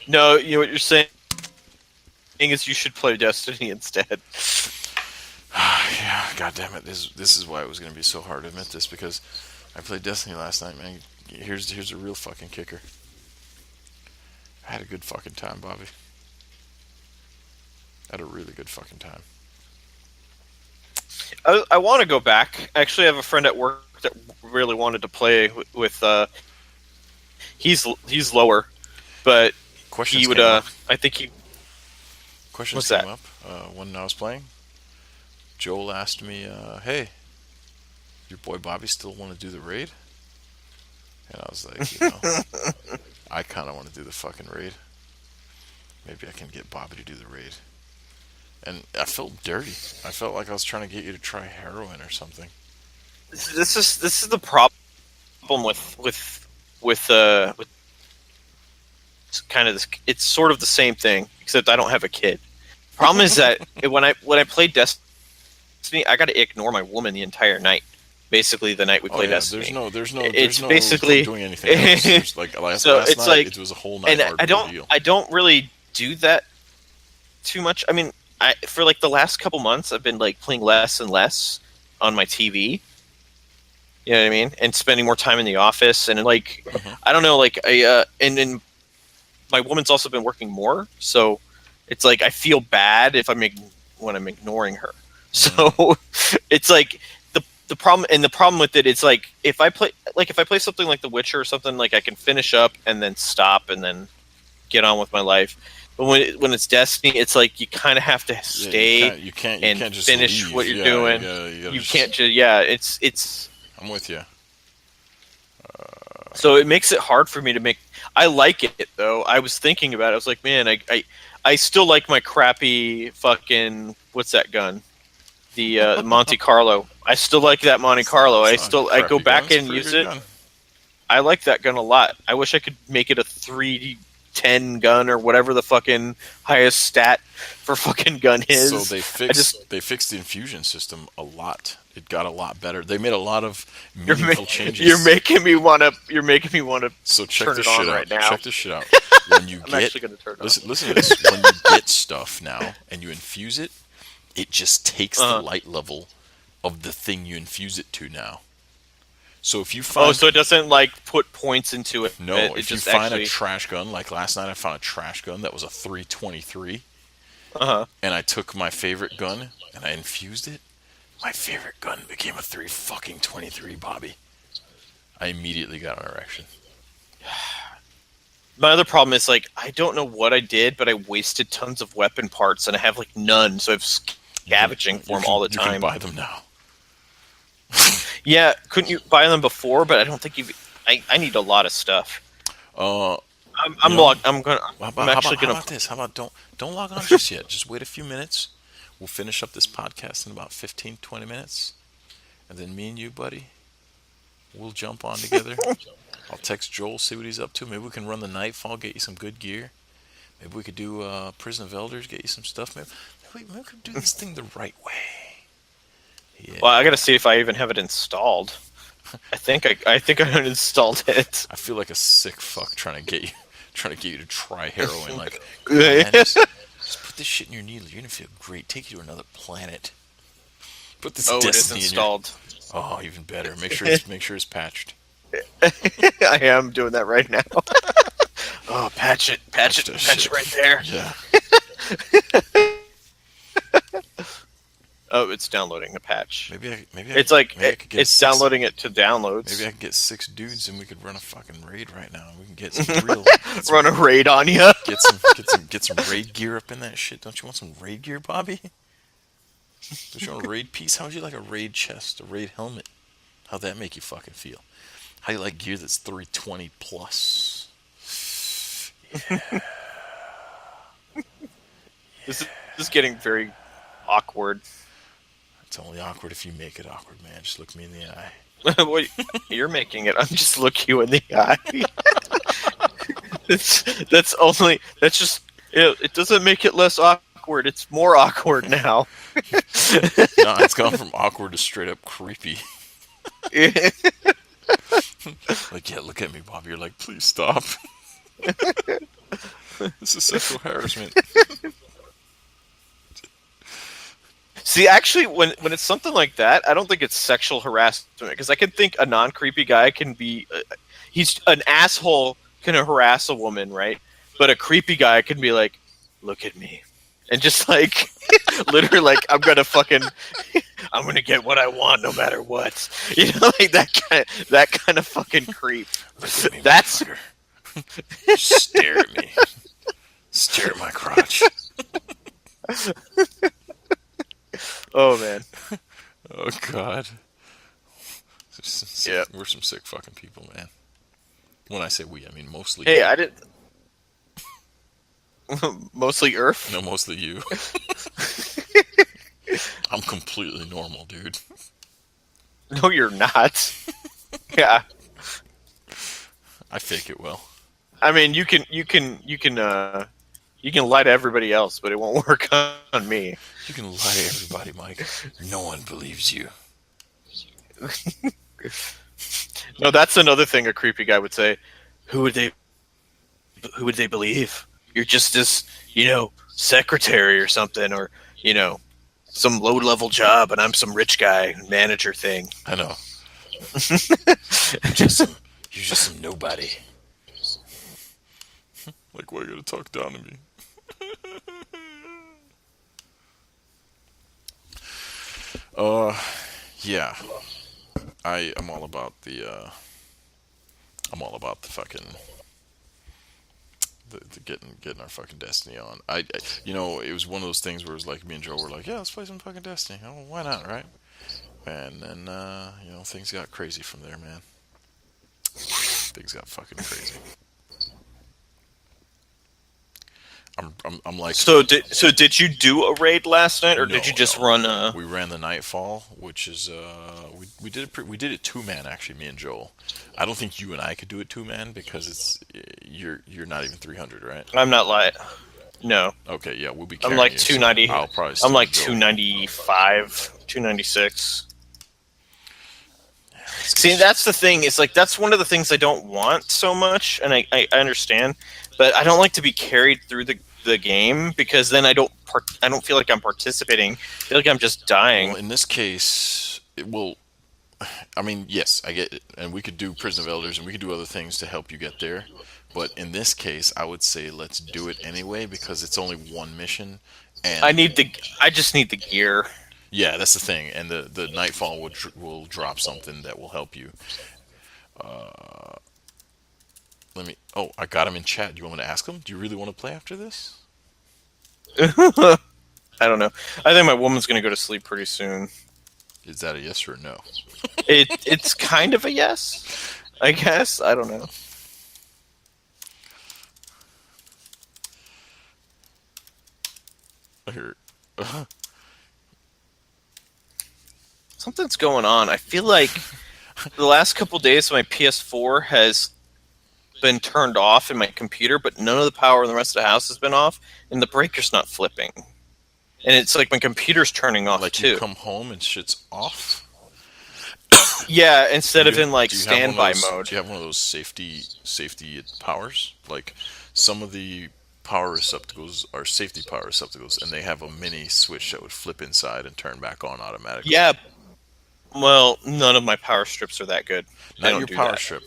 No, you know what you're saying is you should play Destiny instead. Yeah, god damn it. This is why it was gonna be so hard to admit this, because I played Destiny last night, man. Here's a real fucking kicker. I had a good fucking time, Bobby. I had a really good fucking time. I want to go back. I actually have a friend at work that really wanted to play with. He's lower, but Questions he would. came up. I think he. Questions What's came that? up when I was playing. Joel asked me, "Hey, your boy Bobby still want to do the raid?" And I was like, I kind of want to do the fucking raid. Maybe I can get Bobby to do the raid. And I felt dirty. I felt like I was trying to get you to try heroin or something. This is the problem with kind of this. It's sort of the same thing, except I don't have a kid. Problem is that when I play Destiny, I got to ignore my woman the entire night. Basically, the night we play Destiny. There's no basically doing anything else. There's like last it's night, like, it was a whole night and hard deal. I don't really do that too much. I mean, for like the last couple months, I've been like playing less and less on my TV. You know what I mean? And spending more time in the office, and like I don't know, like and then my woman's also been working more, so it's like I feel bad if when I'm ignoring her. So it's like the problem with it, it's like if I play something like The Witcher or something, like I can finish up and then stop and then get on with my life. But when it's Destiny, it's like you kind of have to Yeah, stay you and can't just finish what leave. you're Yeah, doing. you gotta You can't just. just yeah. It's I'm with you. so it makes it hard for me to make. I like it though. I was thinking about it. I was like, man, I still like my crappy fucking what's that gun? The Monte Carlo. I still like that Monte Carlo. It's not a I go crappy gun. back It's a and pretty use good it. gun. I like that gun a lot. I wish I could make it a 310 gun or whatever the fucking highest stat for fucking gun So is. I just they fixed the infusion system a lot. It got a lot better. They made a lot of you're meaningful you're changes. making me wanna So check turn this it shit on out. right now. Check this shit out. When you I'm get actually gonna turn it on. listen to this. When you get stuff now and you infuse it, it just takes the Uh-huh. light level of the thing you infuse it to now. So if you Oh, find so it doesn't like put points into it. no, It if you just find a actually. trash gun, like last night I found a trash gun that was a 323, Uh huh. and I took my favorite gun and I infused it. My favorite gun became a 3 fucking 23, Bobby. I immediately got an erection. My other problem is like I don't know what I did, but I wasted tons of weapon parts, and I have like none, so I'm scavenging for them all the You can time. buy them now. Yeah, couldn't you buy them before? But I don't think you. I need a lot of stuff. Uh, I'm you I'm know, log. I'm gonna. I'm actually how gonna. about this? How about don't log on just yet. Just wait a few minutes. We'll finish up this podcast in about 15, 20 minutes, and then me and you, buddy, we'll jump on together. I'll text Joel, see what he's up to. Maybe we can run the Nightfall, get you some good gear. Maybe we could do Prison of Elders, get you some stuff. Maybe we could do this thing the right way. Well, I Yeah. gotta see if I even have it installed. I think I uninstalled it. I feel like a sick fuck trying to get you to try heroin. Like, come on, man, just put this shit in your needle. You're gonna feel great. Take you to another planet. Put this Oh, it is destiny in your. installed. Oh, even better. Make sure it's patched. I am doing that right now. Oh, Patch that patch shit. it right there. Yeah. Oh, it's downloading a patch. It's like maybe I could get it's six. downloading it to Maybe downloads. I could get 6 dudes and we could run a fucking raid right now. We can get some Run a raid on you. get some raid gear up in that shit. Don't you want some raid gear, Bobby? Don't you want a raid piece? How would you like a raid chest, a raid helmet? How'd that make you fucking feel? How you like gear that's 320 plus? This is getting very awkward. It's only awkward if you make it awkward, man. Just look me in the eye. Well, you're making it. I'm just look you in the eye. That's just it doesn't make it less awkward. It's more awkward now. No, it's gone from awkward to straight up creepy. Like, yeah, look at me, Bob. You're like, please stop. This is sexual harassment. See, actually, when it's something like that, I don't think it's sexual harassment because I can think a non creepy guy can be, he's an asshole can harass a woman, right? But a creepy guy can be like, look at me, and just like, literally, like I'm gonna get what I want no matter what, you know, like that kind of fucking creep. Look at me, That's motherfucker. Stare at me. Stare at my crotch. oh man, Oh, God. yeah. We're some sick fucking people, man. When I say we, I mean mostly Hey, you. I didn't. Mostly Earth. No, mostly you. I'm completely normal, dude. No, you're not. Yeah. I fake it well. I mean, you can lie to everybody else, but it won't work on me. You can lie to everybody, Mike. No one believes you. No, that's another thing a creepy guy would say. Who would they? Who would they believe? You're just this, secretary or something, or some low level job, and I'm some rich guy manager thing. I know. You're just some nobody. Like, why you gotta talk down to me? Yeah. I'm all about the fucking getting our fucking Destiny on. It was one of those things where it was like me and Joe were like, yeah, let's play some fucking Destiny. Oh, why not, right? And then things got crazy from there, man. Things got fucking crazy. I'm like, So did you do a raid last night, or did you no, just no. run We ran the Nightfall, which is we did it 2 man actually, me and Joel. I don't think you and I could do it 2 man because you're not even 300, right? I'm not lying. No, Okay, yeah, we'll be I'm carrying like you, so 290. I'll probably I'm still be like Joel. 295, 296. Let's See, get that's the thing. Is like that's one of the things I don't want so much, and I understand, but I don't like to be carried through the game because then I don't feel like I'm participating. I feel like I'm just well, dying. in this case, I mean, yes, I get it, and we could do Prison of Elders, and we could do other things to help you get there. But in this case, I would say let's do it anyway because it's only one mission, I and need the. I just need the gear. yeah, that's the thing. And the Nightfall will drop something that will help you. Let me. Oh, I got him in chat. Do you want me to ask him? Do you really want to play after this? I don't know. I think my woman's gonna go to sleep pretty soon. Is that a yes or a no? It's kind of a yes, I guess. I don't know. Here. Something's going on. I feel like the last couple days my PS4 has been turned off in my computer, but none of the power in the rest of the house has been off, and the breaker's not flipping. And it's like my computer's turning off Like you too. come home and shit's off. Yeah, instead of You, in like do you have one of standby those? mode. Do you have one of those safety powers? Like some of the power receptacles are safety power receptacles, and they have a mini switch that would flip inside and turn back on automatically. Yeah, well, none of my power strips are that good. They Not don't your do power that. strip,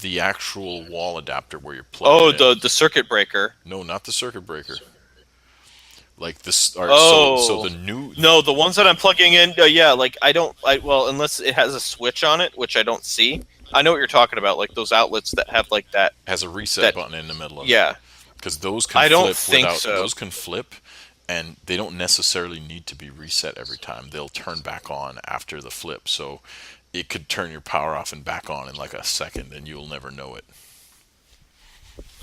the actual wall adapter where you're plugging Oh, it in. the circuit breaker. No, not the circuit breaker. Like this. All right, so Oh. the new. No, the ones that I'm plugging in, yeah, like I don't, well, unless it has a switch on it, which I don't see. I know what you're talking about, like those outlets that have like that. Has a reset That, button in the middle of it yeah, because those can I don't flip think without so. those can flip, and they don't necessarily need to be reset every time. They'll turn back on after the flip, so it could turn your power off and back on in like a second, and you'll never know it.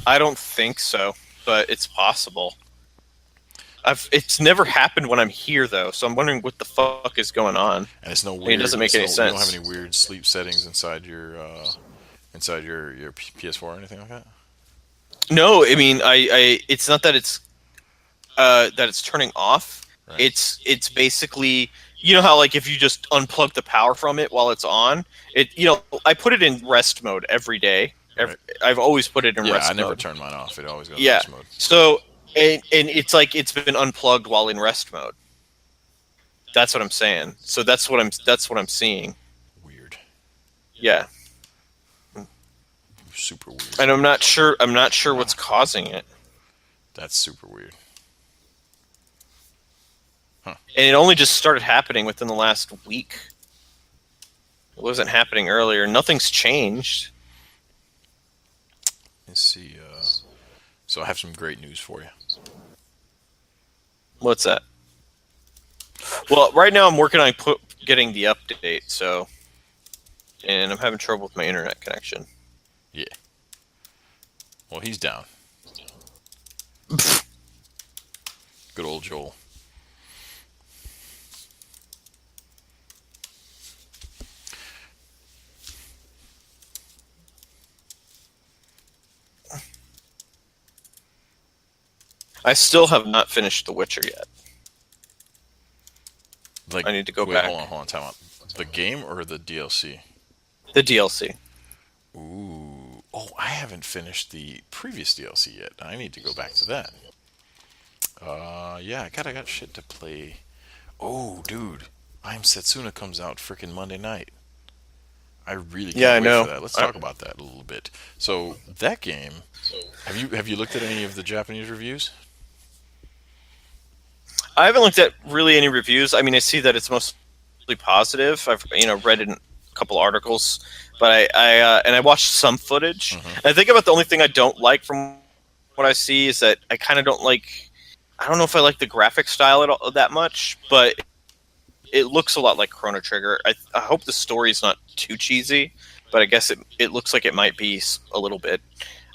I don't think so, but it's possible. It's never happened when I'm here though, so I'm wondering what the fuck is going on. And it's no I mean, it weird. doesn't make any You don't have sense. any weird sleep settings inside your PS4 or anything like that. No, I mean, it's not that it's turning off. Right. It's basically, you know how like if you just unplug the power from it while it's on, I put it in rest mode every day. Right. I've always put it in Yeah, I rest never mode. turn mine off. It always goes in Yeah. rest mode. So and it's like it's been unplugged while in rest mode. That's what I'm saying. So that's what I'm seeing. Weird. Yeah. Super weird. And I'm not sure what's causing it. That's super weird. And it only just started happening within the last week. It wasn't happening earlier. Nothing's changed. Let's see. So I have some great news for you. What's that? Well, right now I'm working on getting the update, so, and I'm having trouble with my internet connection. Yeah. Well, he's down. Good old Joel. I still have not finished The Witcher yet. Like, I need to go wait, back. Hold on, time out. The game or the DLC? The DLC. Ooh. Oh, I haven't finished the previous DLC yet. I need to go back to that. Yeah, I got shit to play. Oh, dude. I Am Setsuna comes out freaking Monday night. I really Yeah, I can't wait know. for that. Let's talk about that a little bit. So, that game, have you looked at any of the Japanese reviews? I haven't looked at really any reviews. I mean, I see that it's mostly positive. I've read in a couple articles, but I watched some footage. Mm-hmm. And I think about the only thing I don't like from what what I see is that I kind of don't like. I don't know if I like the graphic style at all, that much, but it looks a lot like Chrono Trigger. I hope the story's not too cheesy, but I guess it looks like it might be a little bit.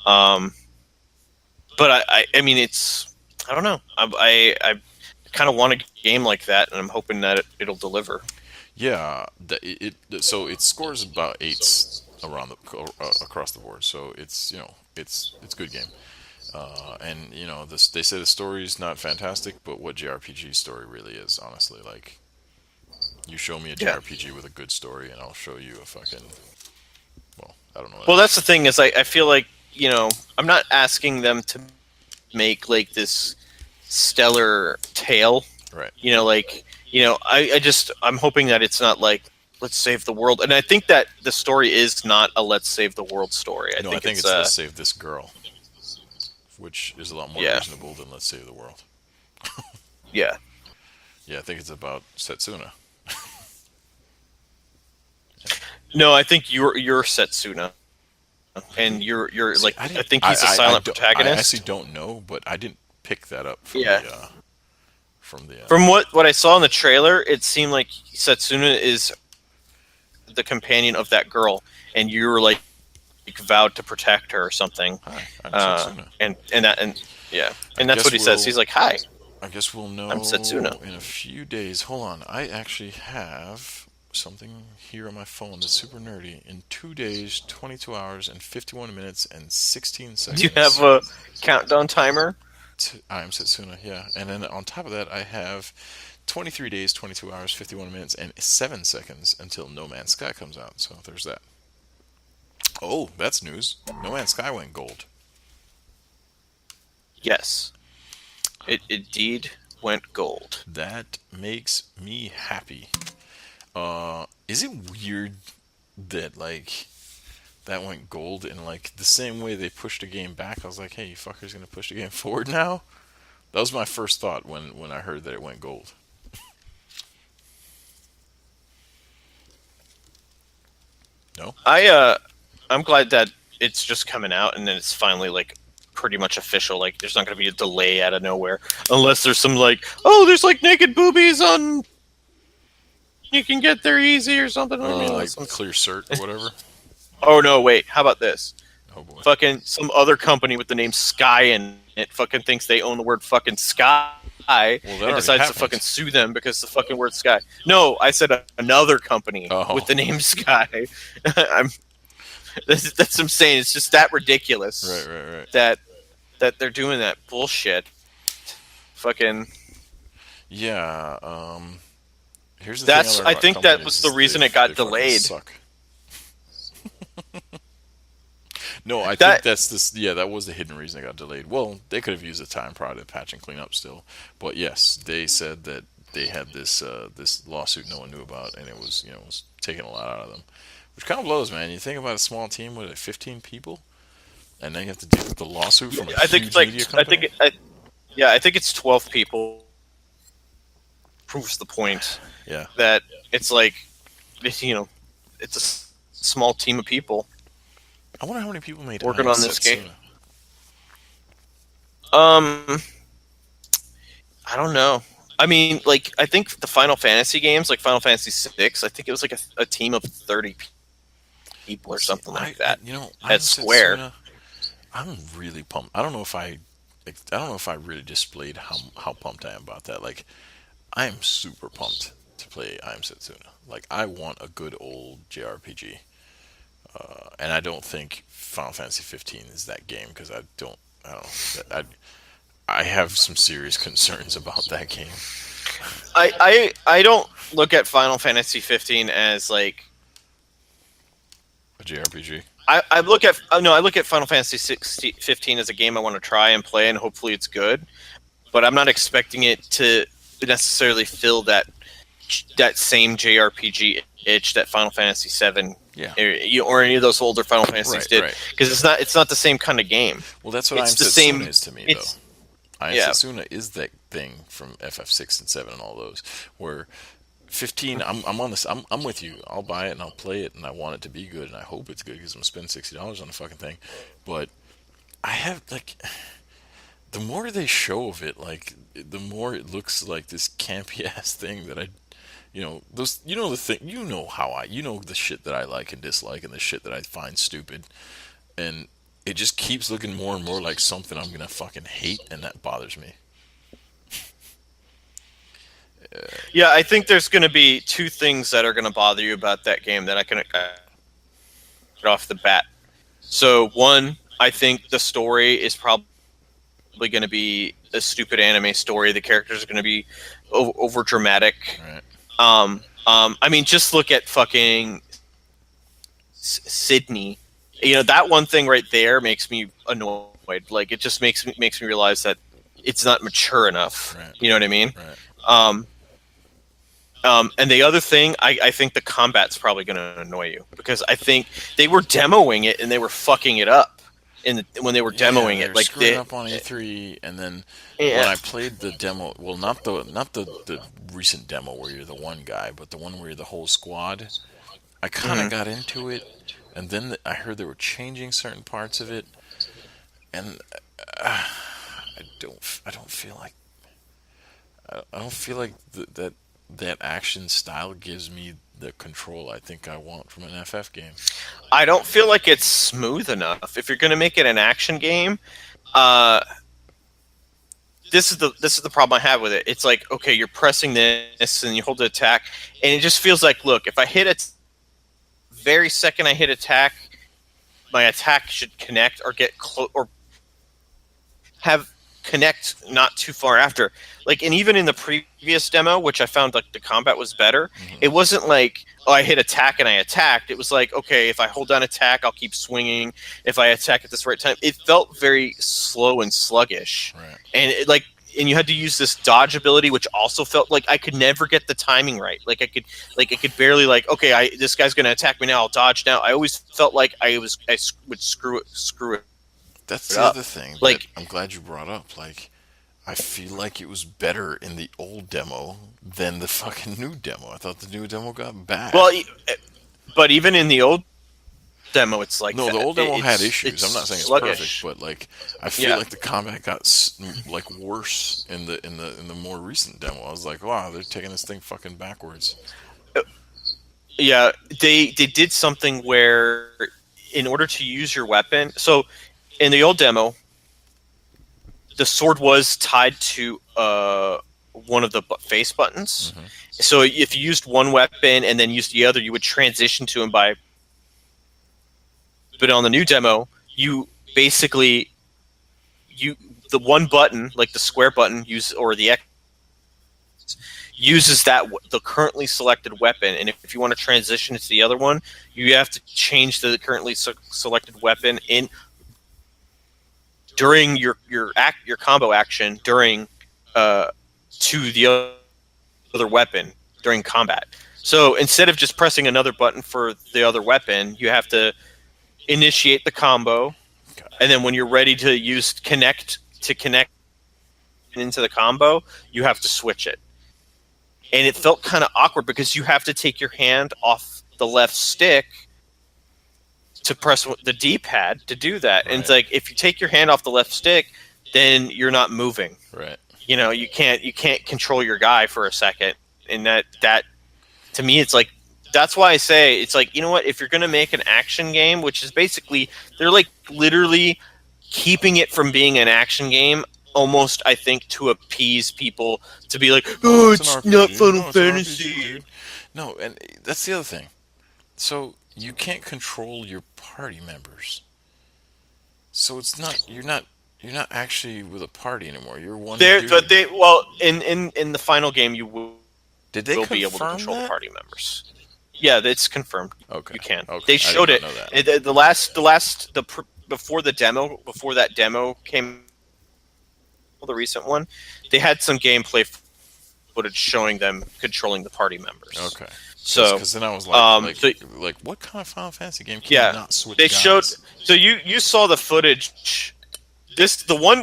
Um, but I mean, I don't know. I kind of want a game like that, and I'm hoping that it'll deliver. Yeah, so it scores about eights around across the board. So it's it's good game. And this they say the story's not fantastic, but what JRPG story really is, honestly, like you show me a Yeah. JRPG with a good story, and I'll show you a fucking well, I don't know what Well, that's the else. thing is I feel like I'm not asking them to make like this stellar tale. Right. I'm hoping that it's not like let's save the world, and I think that the story is not a let's save the world story. I No, I think think it's it's Let's Save This Girl, which is a lot more yeah, reasonable than Let's Save the World. yeah. Yeah, I think it's about Setsuna. No, I think you're Setsuna, and you're See, like I think he's a I, silent don't, I actually protagonist. don't know, but I didn't pick that up Yeah. from the From what I saw in the trailer, it seemed like Setsuna is the companion of that girl, and you're like vowed to protect her or something. Hi, I'm Setsuna. And yeah, I and that's what guess he says. we'll He's like, "Hi, I guess we'll I'm know Setsuna." in a few days. Hold on, I actually have something here on my phone that's super nerdy. In 2 days, 22 hours, and 51 minutes and 16 Do you have seconds. a countdown timer? I am Setsuna, yeah. And then on top of that, I have 23 days, 22 hours, 51 minutes, and 7 seconds until No Man's Sky comes out. So there's that. Oh, that's news. No Man's Sky went gold. Yes, it indeed went gold. That makes me happy. Is it weird that, like, that went gold in, like, the same way they pushed a game back? I was like, hey, you fuckers gonna push the game forward now? That was my first thought when I heard that it went gold. No? I'm glad that it's just coming out and then it's finally like pretty much official. Like, there's not going to be a delay out of nowhere unless there's some like, oh, there's like naked boobies on. You can get there easy or something. I mean, Like clear cert or whatever. oh no, wait, how about this? Oh boy. Fucking some other company with the name Sky in it fucking thinks they own the word fucking Sky Well, that and already decides to fucking happened. sue them because the fucking word Sky. No, I said another company with Oh, the name Sky. I'm that's what I'm saying. It's just that right, ridiculous right, right. that they're doing that bullshit. Fucking Yeah. Here's the thing I that's. learned I about think that companies was the is reason it they got fucking delayed. suck. No, I think That that's this. Yeah, that was the hidden reason it got delayed. Well, they could have used the time prior to patch and clean up still, but yes, they said that they had this lawsuit no one knew about, and it was it was taking a lot out of them, which kind of blows, man. You think about a small team with 15 people, and then you have to deal with the lawsuit from a I think it's huge like media I think company. yeah, I think it's 12 people. Proves the point Yeah, that it's like you know it's a small team of people I wonder how many people made I working Am on this game. Setsuna. Um, I don't know. I mean, like I think the Final Fantasy games, like Final Fantasy VI, I think it was like a team of 30 people Well, or see, something like that I at Am Square. Setsuna. I'm really pumped. I don't know if I really displayed how pumped I am about that. Like, I am super pumped to play I Am Setsuna. Like, I want a good old JRPG, and I don't think Final Fantasy 15 is that game because I don't know. I have some serious concerns about that game. I don't look at Final Fantasy 15 as like A JRPG. I look at no I look at Final Fantasy 15 as a game I want to try and play and hopefully it's good, but I'm not expecting it to necessarily fill that same JRPG itch that Final Fantasy 7 Yeah. or any of those older Final Fantasies Right. did Right. because it's not the same kind of game. Well, that's what I Am It's the Setsuna same. is to me, though. It's I Am yeah. Setsuna is that thing from FF6 and 7 and all those, where 15, I'm on this. I'm with you. I'll buy it and I'll play it and I want it to be good and I hope it's good because I'm spending $60 on the fucking thing. But I have like the more they show of it, like the more it looks like this campy ass thing that I, those, the thing, the shit that I like and dislike, and the shit that I find stupid, and it just keeps looking more and more like something I'm gonna fucking hate, and that bothers me. Yeah, I think there's going to be two things that are going to bother you about that game that I can get off the bat. So one, I think the story is probably going to be a stupid anime story. The characters are going to be over dramatic. Right. I mean, just look at fucking Sydney. That one thing right there makes me annoyed. Like, it just makes me realize that it's not mature enough. Right. You know what I mean? Right. And the other thing, I think the combat's probably going to annoy you, because I think they were demoing it and they were fucking it up when they were demoing it. Like, screwing up on E3, and then when I played the demo, well, not the recent demo where you're the one guy, but the one where you're the whole squad. I kind of got into it, and then I heard they were changing certain parts of it, and I don't feel like that action style gives me the control I think I want from an FF game. I don't feel like it's smooth enough. If you're going to make it an action game, uh, this is the problem I have with it. It's like, okay, you're pressing this and you hold the attack, and it just feels like, look, if I hit it very second I hit attack, my attack should connect or get close or have connect not too far after. Like, and even in the previous demo, which I found like the combat was better, it wasn't like, oh, I hit attack and I attacked. It was like, okay, if I hold down attack, I'll keep swinging. If I attack at this right time, it felt very slow and sluggish. Right. And and you had to use this dodge ability, which also felt like I could never get the timing right. Like I could barely, like, okay, this guy's gonna attack me now, I'll dodge now. I always felt like I would screw it. That's the other thing. Like, that I'm glad you brought up. Like, I feel like it was better in the old demo than the fucking new demo. I thought the new demo got bad. well, but even in the old demo, it's like No, the old demo had issues. I'm not saying it's sluggish. perfect, but like I feel like the combat got like worse in the more recent demo. I was like, wow, they're taking this thing fucking backwards. Yeah, they did something where, in order to use your weapon, so in the old demo, the sword was tied to one of the face buttons. So if you used one weapon and then used the other, you would transition to him by. But on the new demo, you basically the one button, like the square button, or the X, uses the currently selected weapon, and if you want to transition to the other one, you have to change the currently selected weapon during your combo action to the other weapon during combat. So instead of just pressing another button for the other weapon, you have to initiate the combo, and then when you're ready to connect into the combo, you have to switch it. And it felt kind of awkward because you have to take your hand off the left stick to press the D-pad to do that. Right. And it's like, if you take your hand off the left stick, then you're not moving. Right. You can't control your guy for a second. And that to me, it's like, that's why I say, it's like, you know what, if you're going to make an action game, which is basically, they're like literally keeping it from being an action game, almost, I think, to appease people, to be like, oh, it's not Final Fantasy. RPG, no, and that's the other thing. So you can't control your party members. So it's not, you're not actually with a party anymore. You're one dude. But in the final game, you will be able to control the party members. Yeah, it's confirmed. Okay, you can. Okay. They showed it. Before that demo came, the recent one, they had some gameplay footage showing them controlling the party members. Okay. So, because then I was like, what kind of Final Fantasy game can you not switch? They guys? showed. So you saw the footage. The one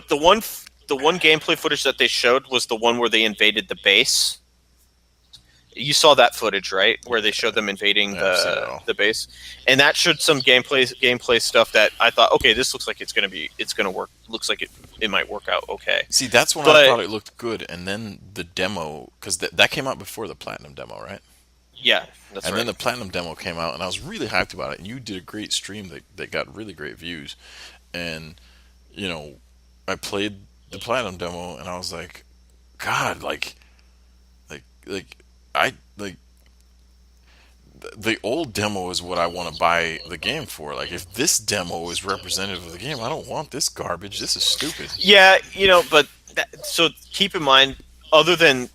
gameplay footage that they showed was the one where they invaded the base, You saw that footage, right, where they showed them invading Yeah, I've seen it all. the base, and that showed some gameplay stuff that I thought, okay, this looks like it's gonna work. Looks like it might work out okay. See, that's when I But thought it looked good, and then the demo, because that came out before the platinum demo, right? yeah, that's And then right. the platinum demo came out, and I was really hyped about it. And you did a great stream that got really great views, and you know, I played the platinum demo, and I was like, God, like I like the old demo is what I want to buy the game for. Like, if this demo is representative of the game, I don't want this garbage. This is stupid. Yeah, but so keep in mind, other than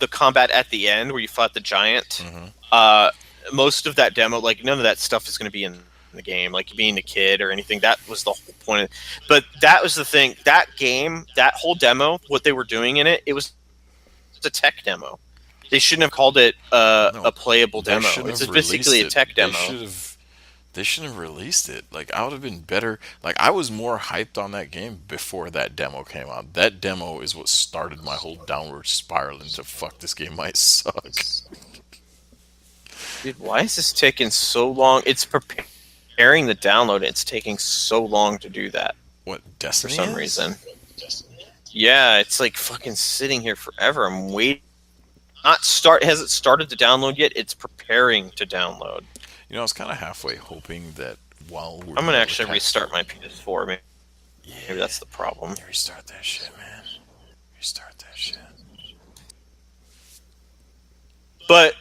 the combat at the end where you fought the giant, Hmm. uh, most of that demo, like none of that stuff is going to be in the game, like being a kid or anything. That was the whole point. But that was the thing. That game, that whole demo, what they were doing in it, it was a tech demo. They shouldn't have called it No, a playable they demo. shouldn't It's have basically released a it. tech They demo. should have. They shouldn't have released it. Like, I would have been better. Like, I was more hyped on that game before that demo came out. That demo is what started my whole downward spiral into fuck, this game might suck. Dude, why is this taking so long? It's preparing the download. It's taking so long to do that What for Destiny some is? reason. Yeah, it's like fucking sitting here forever. I'm waiting. Not start. Hasn't started to download yet. It's preparing to download. You know, I was kind of halfway hoping that while we're I'm gonna doing all the actually tech restart stuff. my PS4. Maybe Yeah, that's the problem. restart that shit, man. Restart that shit. But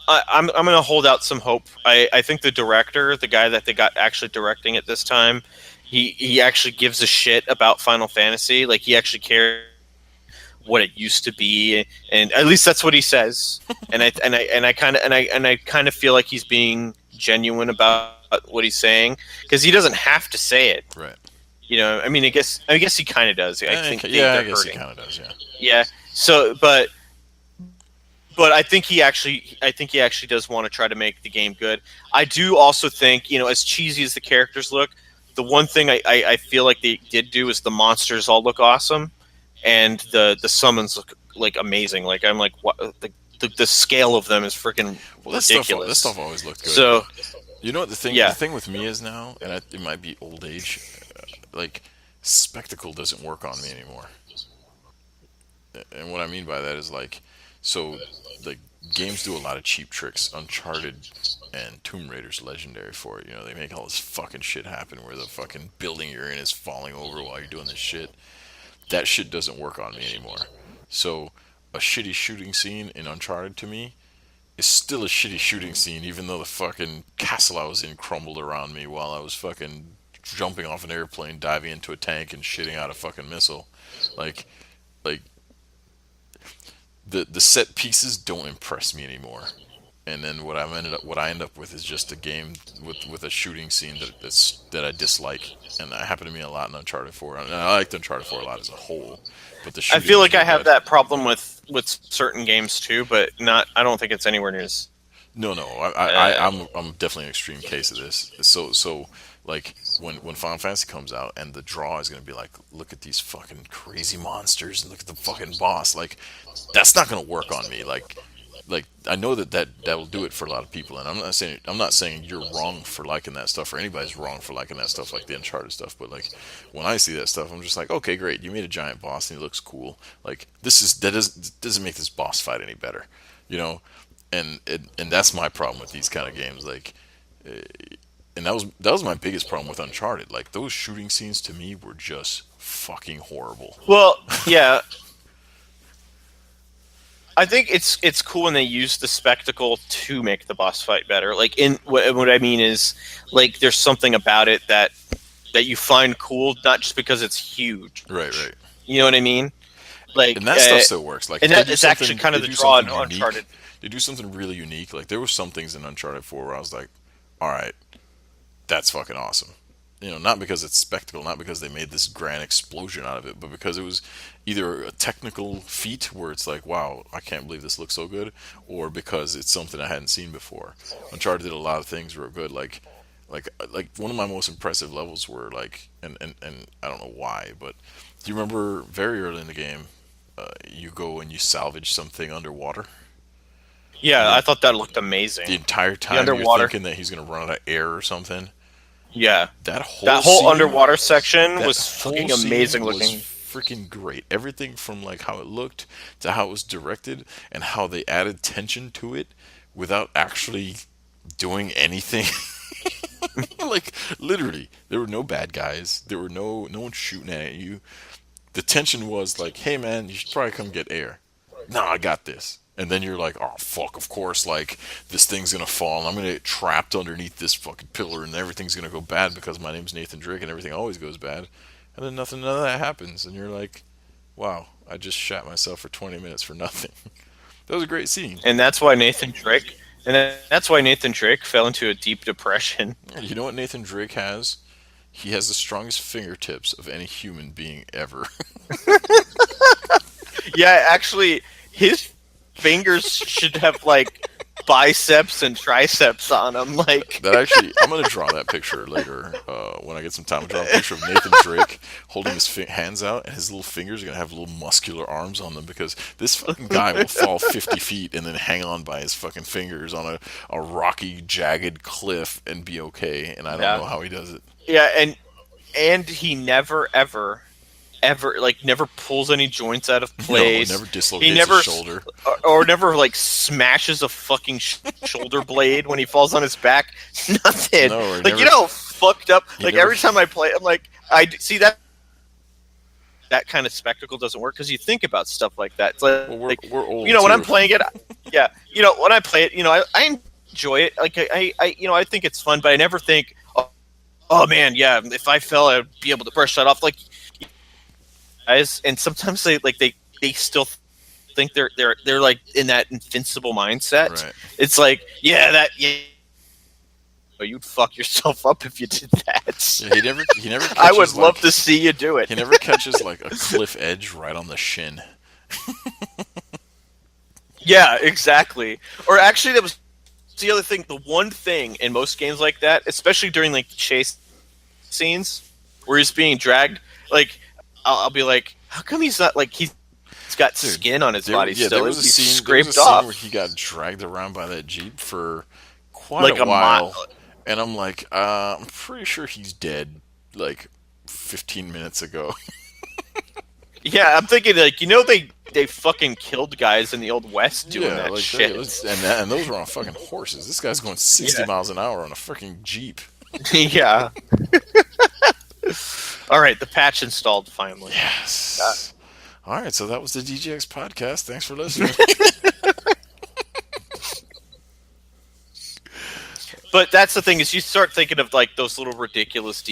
I'm gonna hold out some hope. I think the director, the guy that they got actually directing it this time, he actually gives a shit about Final Fantasy. Like he actually cares what it used to be, and at least that's what he says. And I kind of feel like he's being genuine about what he's saying because he doesn't have to say it. Right. I mean, I guess he kind of does. I think Yeah, I they're guess he hurting. kind of does. Yeah. Yeah. So, but I think he actually does want to try to make the game good. I do also think, as cheesy as the characters look, the one thing I feel like they did do is the monsters all look awesome, and the summons look like amazing. Like I'm like, what the scale of them is freaking Well, that ridiculous. stuff always looked good. So You know what the yeah, thing with me is now, and it might be old age. Like, spectacle doesn't work on me anymore. And what I mean by that is like, so like games do a lot of cheap tricks. Uncharted and Tomb Raider's legendary for it. You know, they make all this fucking shit happen where the fucking building you're in is falling over while you're doing this shit. That shit doesn't work on me anymore. So a shitty shooting scene in Uncharted to me is still a shitty shooting scene, even though the fucking castle I was in crumbled around me while I was fucking jumping off an airplane, diving into a tank, and shitting out a fucking missile. Like, like the set pieces don't impress me anymore. And then what I end up with is just a game with a shooting scene that I dislike, and that happened to me a lot in Uncharted 4. And I liked Uncharted 4 a lot as a whole, but the I shooting feel was like I real have bad. that problem with certain games too, but not. I don't think it's anywhere near as. No, no, Uh, I'm definitely an extreme case of this. So like when Final Fantasy comes out and the draw is gonna be like, look at these fucking crazy monsters and look at the fucking boss. Like, that's not gonna work on me. Like I know that will do it for a lot of people, and I'm not saying you're wrong for liking that stuff or anybody's wrong for liking that stuff like the Uncharted stuff. But like when I see that stuff, I'm just like, okay, great, you made a giant boss and he looks cool. Like, doesn't make this boss fight any better, you know. And that's my problem with these kind of games. Like, and that was my biggest problem with Uncharted. Like, those shooting scenes to me were just fucking horrible. well, yeah, I think it's cool when they use the spectacle to make the boss fight better. Like in what I mean is like there's something about it that you find cool, not just because it's huge. Right, right. You know what I mean? Like, And that stuff still works. Like, and if they that do is actually something, kind they of the do draw in something unique. Uncharted. They do something really unique. Like, there were some things in Uncharted 4 where I was like, all right, that's fucking awesome. You know, not because it's spectacle, not because they made this grand explosion out of it, but because it was either a technical feat where it's like, wow, I can't believe this looks so good, or because it's something I hadn't seen before. Uncharted did a lot of things real good, like one of my most impressive levels were like, and I don't know why, but do you remember very early in the game, you go and you salvage something underwater? Yeah, The I thought that looked the amazing. entire The time you're underwater. thinking that he's gonna run out of air or something. Yeah, That whole that whole scene, underwater section that was whole fucking scene amazing was looking. freaking great. Everything from like how it looked to how it was directed and how they added tension to it without actually doing anything. Like literally, there were no bad guys. There were no one shooting at you. The tension was like, hey man, you should probably come get air. Nah, I got this. And then you're like, oh fuck, of course, like this thing's gonna fall and I'm gonna get trapped underneath this fucking pillar and everything's gonna go bad because my name's Nathan Drake and everything always goes bad. And then none of that happens and you're like, wow, I just shat myself for 20 minutes for nothing. That was a great scene. And that's why Nathan Drake. That's why Nathan Drake fell into a deep depression. You know what Nathan Drake has? He has the strongest fingertips of any human being ever. Yeah, actually, his fingers should have like biceps and triceps on them. Like, That actually, I'm gonna draw that picture later when I get some time. I'm gonna draw a picture of Nathan Drake holding his hands out, and his little fingers are gonna have little muscular arms on them because this fucking guy will fall 50 feet and then hang on by his fucking fingers on a rocky, jagged cliff and be okay. And I don't yeah, know how he does it. yeah, and he never ever like never pulls any joints out of No, place. never He dislocates his never shoulder. or never like smashes a fucking shoulder blade when he falls on his back. Nothing. No, or Like never. you know, fucked up. He Like never. every time I play, I'm like, see that kind of spectacle doesn't work because you think about stuff like that. It's Well, like we're old you know when I'm too. playing it, yeah, you know when I play it, you know I enjoy it. Like I you know I think it's fun, but I never think, oh man, yeah, if I fell, I'd be able to brush that off. Like guys, and sometimes they still think they're like in that invincible mindset. Right. It's like, yeah, you'd fuck yourself up if you did that. Yeah, he never I would catches love like to see you do it. he never catches like a cliff edge right on the shin. Yeah, exactly. Or actually, that was the other thing. The one thing in most games like that, especially during like chase scenes where he's being dragged, like I'll be like, how come he's not like he's got Dude, skin on his body yeah, still? there was a He's scene. There was a scraped scene where off he got dragged around by that jeep for quite like a a mile. while, and I'm like, I'm pretty sure he's dead. Like 15 minutes ago. Yeah, I'm thinking like they fucking killed guys in the old west doing Yeah, that like shit. and those were on fucking horses. This guy's going 60 Yeah. miles an hour on a freaking jeep. Yeah. All right, the patch installed finally. Yes. All right, so that was the DGX podcast. Thanks for listening. But that's the thing is you start thinking of like those little ridiculous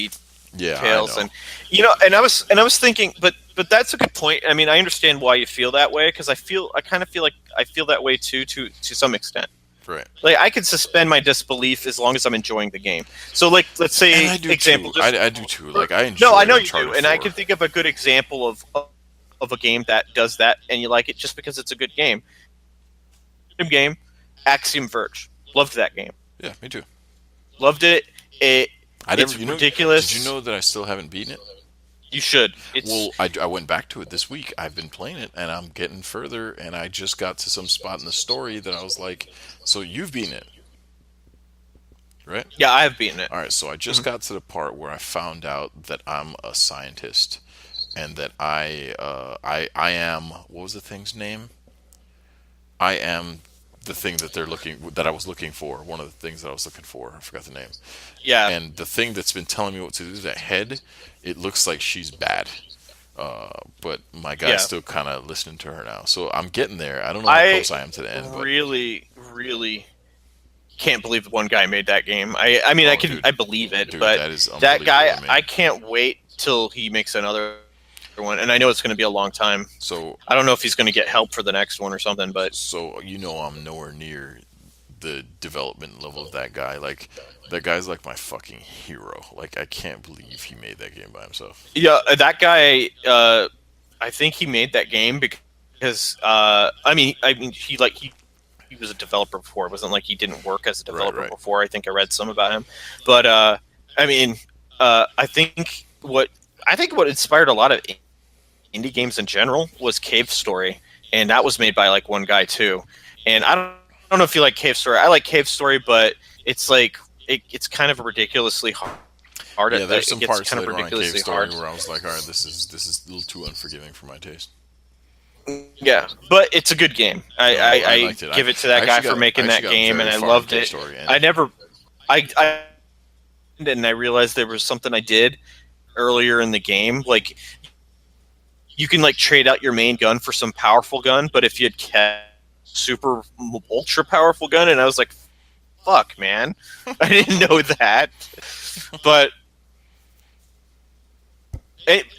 Yeah, I details know. and you know and I was thinking but that's a good point. I mean, I understand why you feel that way because I kind of feel like I feel that way too to some extent. Right. Like I can suspend my disbelief as long as I'm enjoying the game. So like let's And say I do example too. just I do too. Like I enjoy no, I know you Uncharted do, and I 4. can think of a good example of a game that does that, and you like it just because it's a good game. Game, Axiom Verge, loved that game, Yeah, me too. loved it. I It's never, you know, ridiculous. did you know that I still haven't beaten it? You should. It's Well, I went back to it this week. I've been playing it, and I'm getting further, and I just got to some spot in the story that I was like, so you've beaten it, right? yeah, I have beaten it. All right, so I just got to the part where I found out that I'm a scientist, and that I am, what was the thing's name? I am the thing that I was looking for. One of the things that I was looking for. I forgot the name. Yeah, And the thing that's been telling me what to do, that head, it looks like she's bad. But my guy's yeah. still kind of listening to her now. So I'm getting there. I don't know how I close I am to the end, but really can't believe one guy made that game. I mean, Oh, I can dude. I believe it, Dude, but that is that guy, unbelievable, man. I can't wait till he makes another one, and I know it's going to be a long time. so I don't know if he's going to get help for the next one or something, but you know I'm nowhere near the development level of that guy. Like that guy's like my fucking hero. Like I can't believe he made that game by himself. yeah, that guy. I think he made that game because I mean, he was a developer before. It wasn't like he didn't work as a developer Right. before. I think I read some about him, but I mean, I think what inspired a lot of indie games in general was Cave Story, and that was made by like one guy too. And I don't don't know if you like Cave Story. I like Cave Story, but it's like it's kind of ridiculously hard. Yeah, there's It some gets parts kind of later on in Cave ridiculously Story hard. where I was like, all right, this is a little too unforgiving for my taste. Yeah, but it's a good game. No, I I liked it. give it to that guy for I making actually that got game, and very I far in loved Cave it. Story, I and never, I and I realized there was something I did earlier in the game. Like you can like trade out your main gun for some powerful gun, but if you had kept super ultra powerful gun, and I was like, fuck, man, I didn't know that. But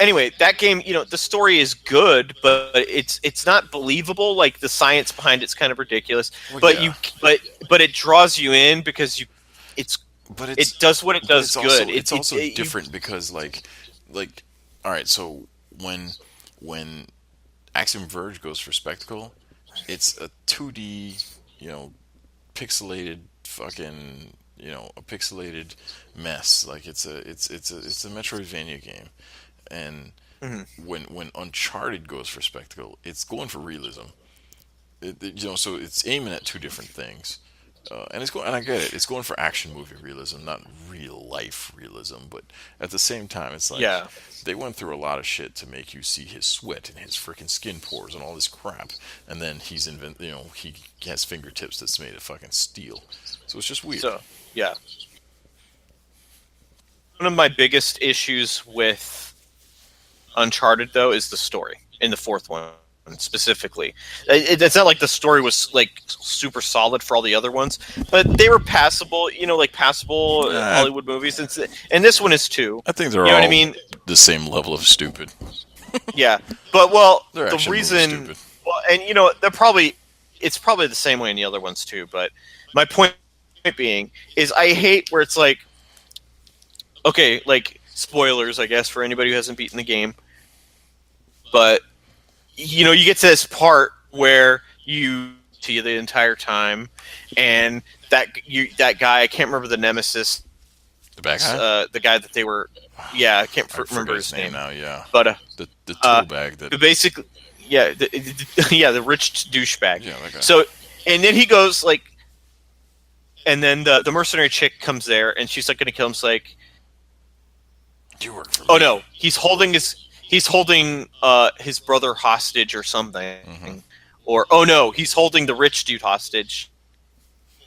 anyway, that game, the story is good, but it's not believable. Like the science behind it's kind of ridiculous. well, But yeah, but it draws you in because it's but it does what it but does good. it's also different because like all right, so when Axiom Verge goes for spectacle, it's a 2D, you know, pixelated fucking, a pixelated mess. Like it's a Metroidvania game, and Mhm. when Uncharted goes for spectacle, it's going for realism. So it's aiming at two different things. And it's going, and I get it. It's going for action movie realism, not real life realism. But at the same time, it's like Yeah. they went through a lot of shit to make you see his sweat and his freaking skin pores and all this crap. And then he has fingertips that's made of fucking steel. So it's just weird. So yeah, one of my biggest issues with Uncharted though is the story in the fourth one specifically. It's not like the story was like super solid for all the other ones, but they were passable. Like passable Nah, Hollywood movies, and this one is too. I think they're You know what I all mean? the same level of stupid. Yeah, but well, They're the action movie reason, stupid. well, and it's probably the same way in the other ones too. But my point being is, I hate where it's like, okay, like spoilers, I guess, for anybody who hasn't beaten the game, but you get to this part where you see the entire time, and that guy, I can't remember the nemesis, The bad guy? the guy that they were, yeah, I can't I remember forget his his name name, now. Yeah, but the uh, tool bag that. basically, yeah, yeah, the rich douchebag. Yeah, that guy. So, and then he goes like, and then the mercenary chick comes there, and she's like going to kill him. It's like, You work for oh me. no, he's holding his brother hostage or something, Mm-hmm. or oh no, he's holding the rich dude hostage.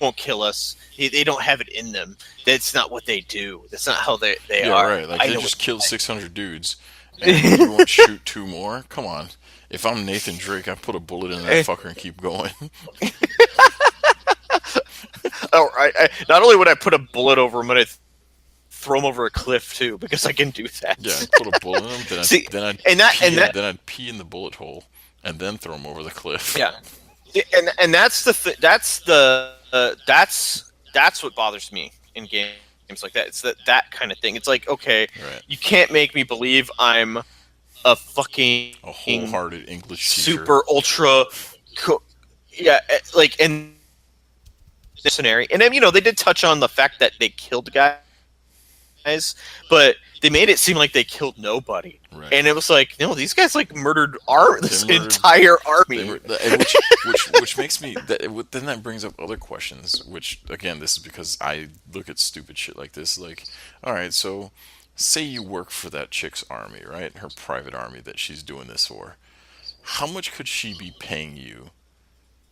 Won't kill us. They don't have it in them. That's not what they do. That's not how they Yeah, are. right. Like I they know just what. killed 600 dudes, and you won't shoot two more. Come on. If I'm Nathan Drake, I put a bullet in that fucker and keep going. Oh, not only would I put a bullet over him, but I throw him over a cliff too because I can do that. Yeah, I'd put a bullet in him. See, Then I'd pee in the bullet hole, and then throw him over the cliff. yeah, and that's that's what bothers me in games like that. It's that kind of thing. It's like, okay, Right. you can't make me believe I'm a fucking A wholehearted English teacher. super ultra, yeah, like in this scenario. And then they did touch on the fact that they killed guys, but they made it seem like they killed nobody. Right. And it was like, no, these guys like murdered this They murdered- entire army. and which makes me then that brings up other questions. Which again, this is because I look at stupid shit like this. Like, all right, so say you work for that chick's army, right? Her private army that she's doing this for. How much could she be paying you?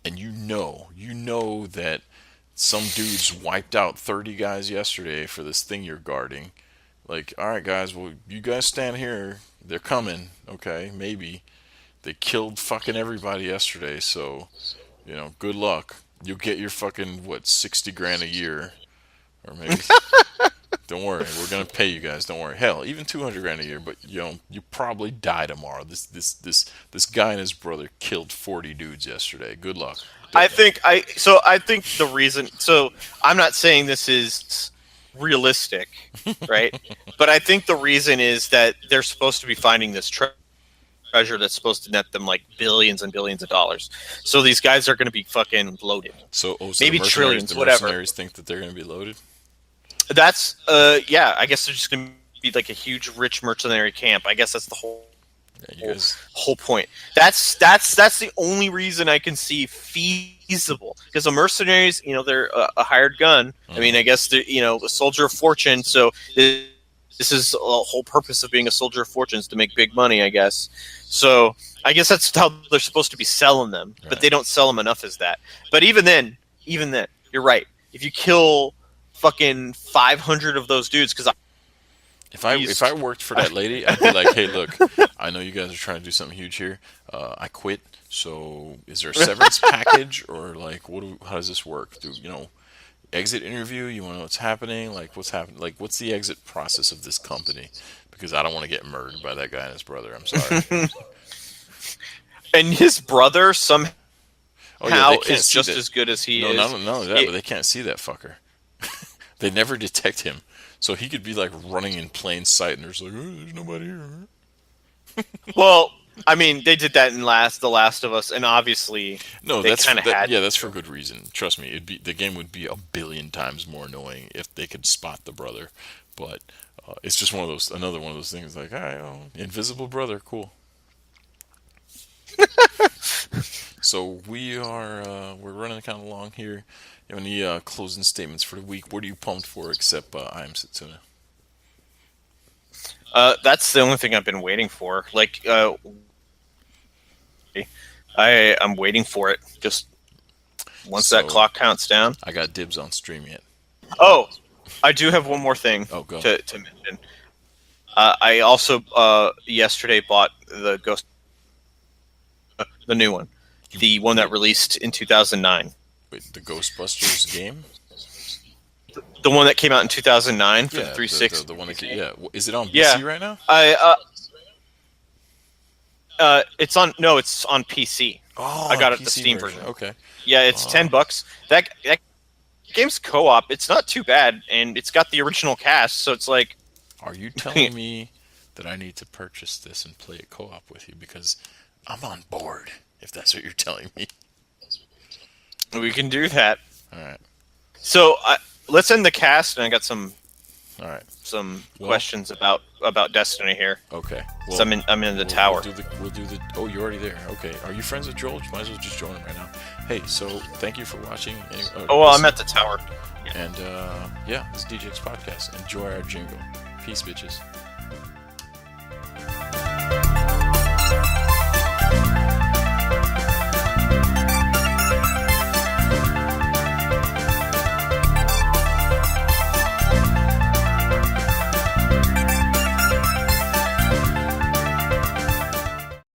And you know that some dudes wiped out 30 guys yesterday for this thing you're guarding. Like, all right, guys, well, you guys stand here. They're coming. Okay, maybe. They killed fucking everybody yesterday, so, good luck. You'll get your fucking, 60 grand a year. Or maybe. Don't worry, we're gonna pay you guys. Don't worry. Hell, even 200 grand a year, but you probably die tomorrow. This guy and his brother killed 40 dudes yesterday. Good luck. I think the reason. So I'm not saying this is realistic, right? But I think the reason is that they're supposed to be finding this treasure that's supposed to net them like billions and billions of dollars. So these guys are going to be fucking loaded. So Maybe the trillions, the whatever. mercenaries think that they're gonna be loaded. That's yeah. I guess they're just going to be like a huge rich mercenary camp. I guess that's the whole Yeah, you whole, guys. whole point. That's the only reason I can see feasible, because the mercenaries, they're a hired gun. I mean, I guess they're a soldier of fortune. So this is a whole purpose of being a soldier of fortune, is to make big money, I guess. So I guess that's how they're supposed to be selling them, but Right. they don't sell them enough as that. But even then, you're right. If you kill fucking 500 of those dudes, because If I worked for that lady, I'd be like, hey, look, I know you guys are trying to do something huge here. I quit. So is there a severance package or like how does this work? Do exit interview? You want to know what's happening? Like what's happening? Like what's the exit process of this company? Because I don't want to get murdered by that guy and his brother. I'm sorry. and his brother somehow Oh yeah, they can't is see just that. as good as he No, is. not only that, but they can't see that fucker. They never detect him, so he could be like running in plain sight, and there's like, oh, there's nobody here. Well, I mean, they did that in The Last of Us, and obviously No, they kind of had. yeah, that's for good reason. Trust me, the game would be a billion times more annoying if they could spot the brother. But it's just another one of those things. Like, all right, invisible brother, cool. So we're running kind of long here. You have any closing statements for the week? What are you pumped for? Except I am Satsuna. That's the only thing I've been waiting for. Like, I'm waiting for it. Just once that So clock counts down. I got dibs on stream yet. Oh, I do have one more thing Oh, go. to mention. I also yesterday bought the Ghost, the new one, the one that released in 2009. Wait, the Ghostbusters game? The one that came out in 2009 for the Yeah, 360. the one that yeah. Is it on Yeah. PC right now? It's on PC. Oh, I got it PC the Steam version. Okay. Yeah, it's $10. That game's co-op. It's not too bad, and it's got the original cast. So it's like, Are you telling me that I need to purchase this and play it co-op with you? Because I'm on board, if that's what you're telling me. we can do that. All right. So let's end the cast, and I got some All right. questions about Destiny here. Okay. So I'm in the tower. We'll do the. Oh, you're already there. Okay. Are you friends with Joel? You might as well just join him right now. Hey, so thank you for watching. I'm at the tower. And yeah, this is DJ's podcast. Enjoy our jingle. Peace, bitches.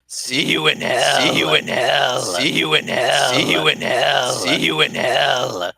See you in hell. See you in hell. See you in hell. See you in hell. See you in hell.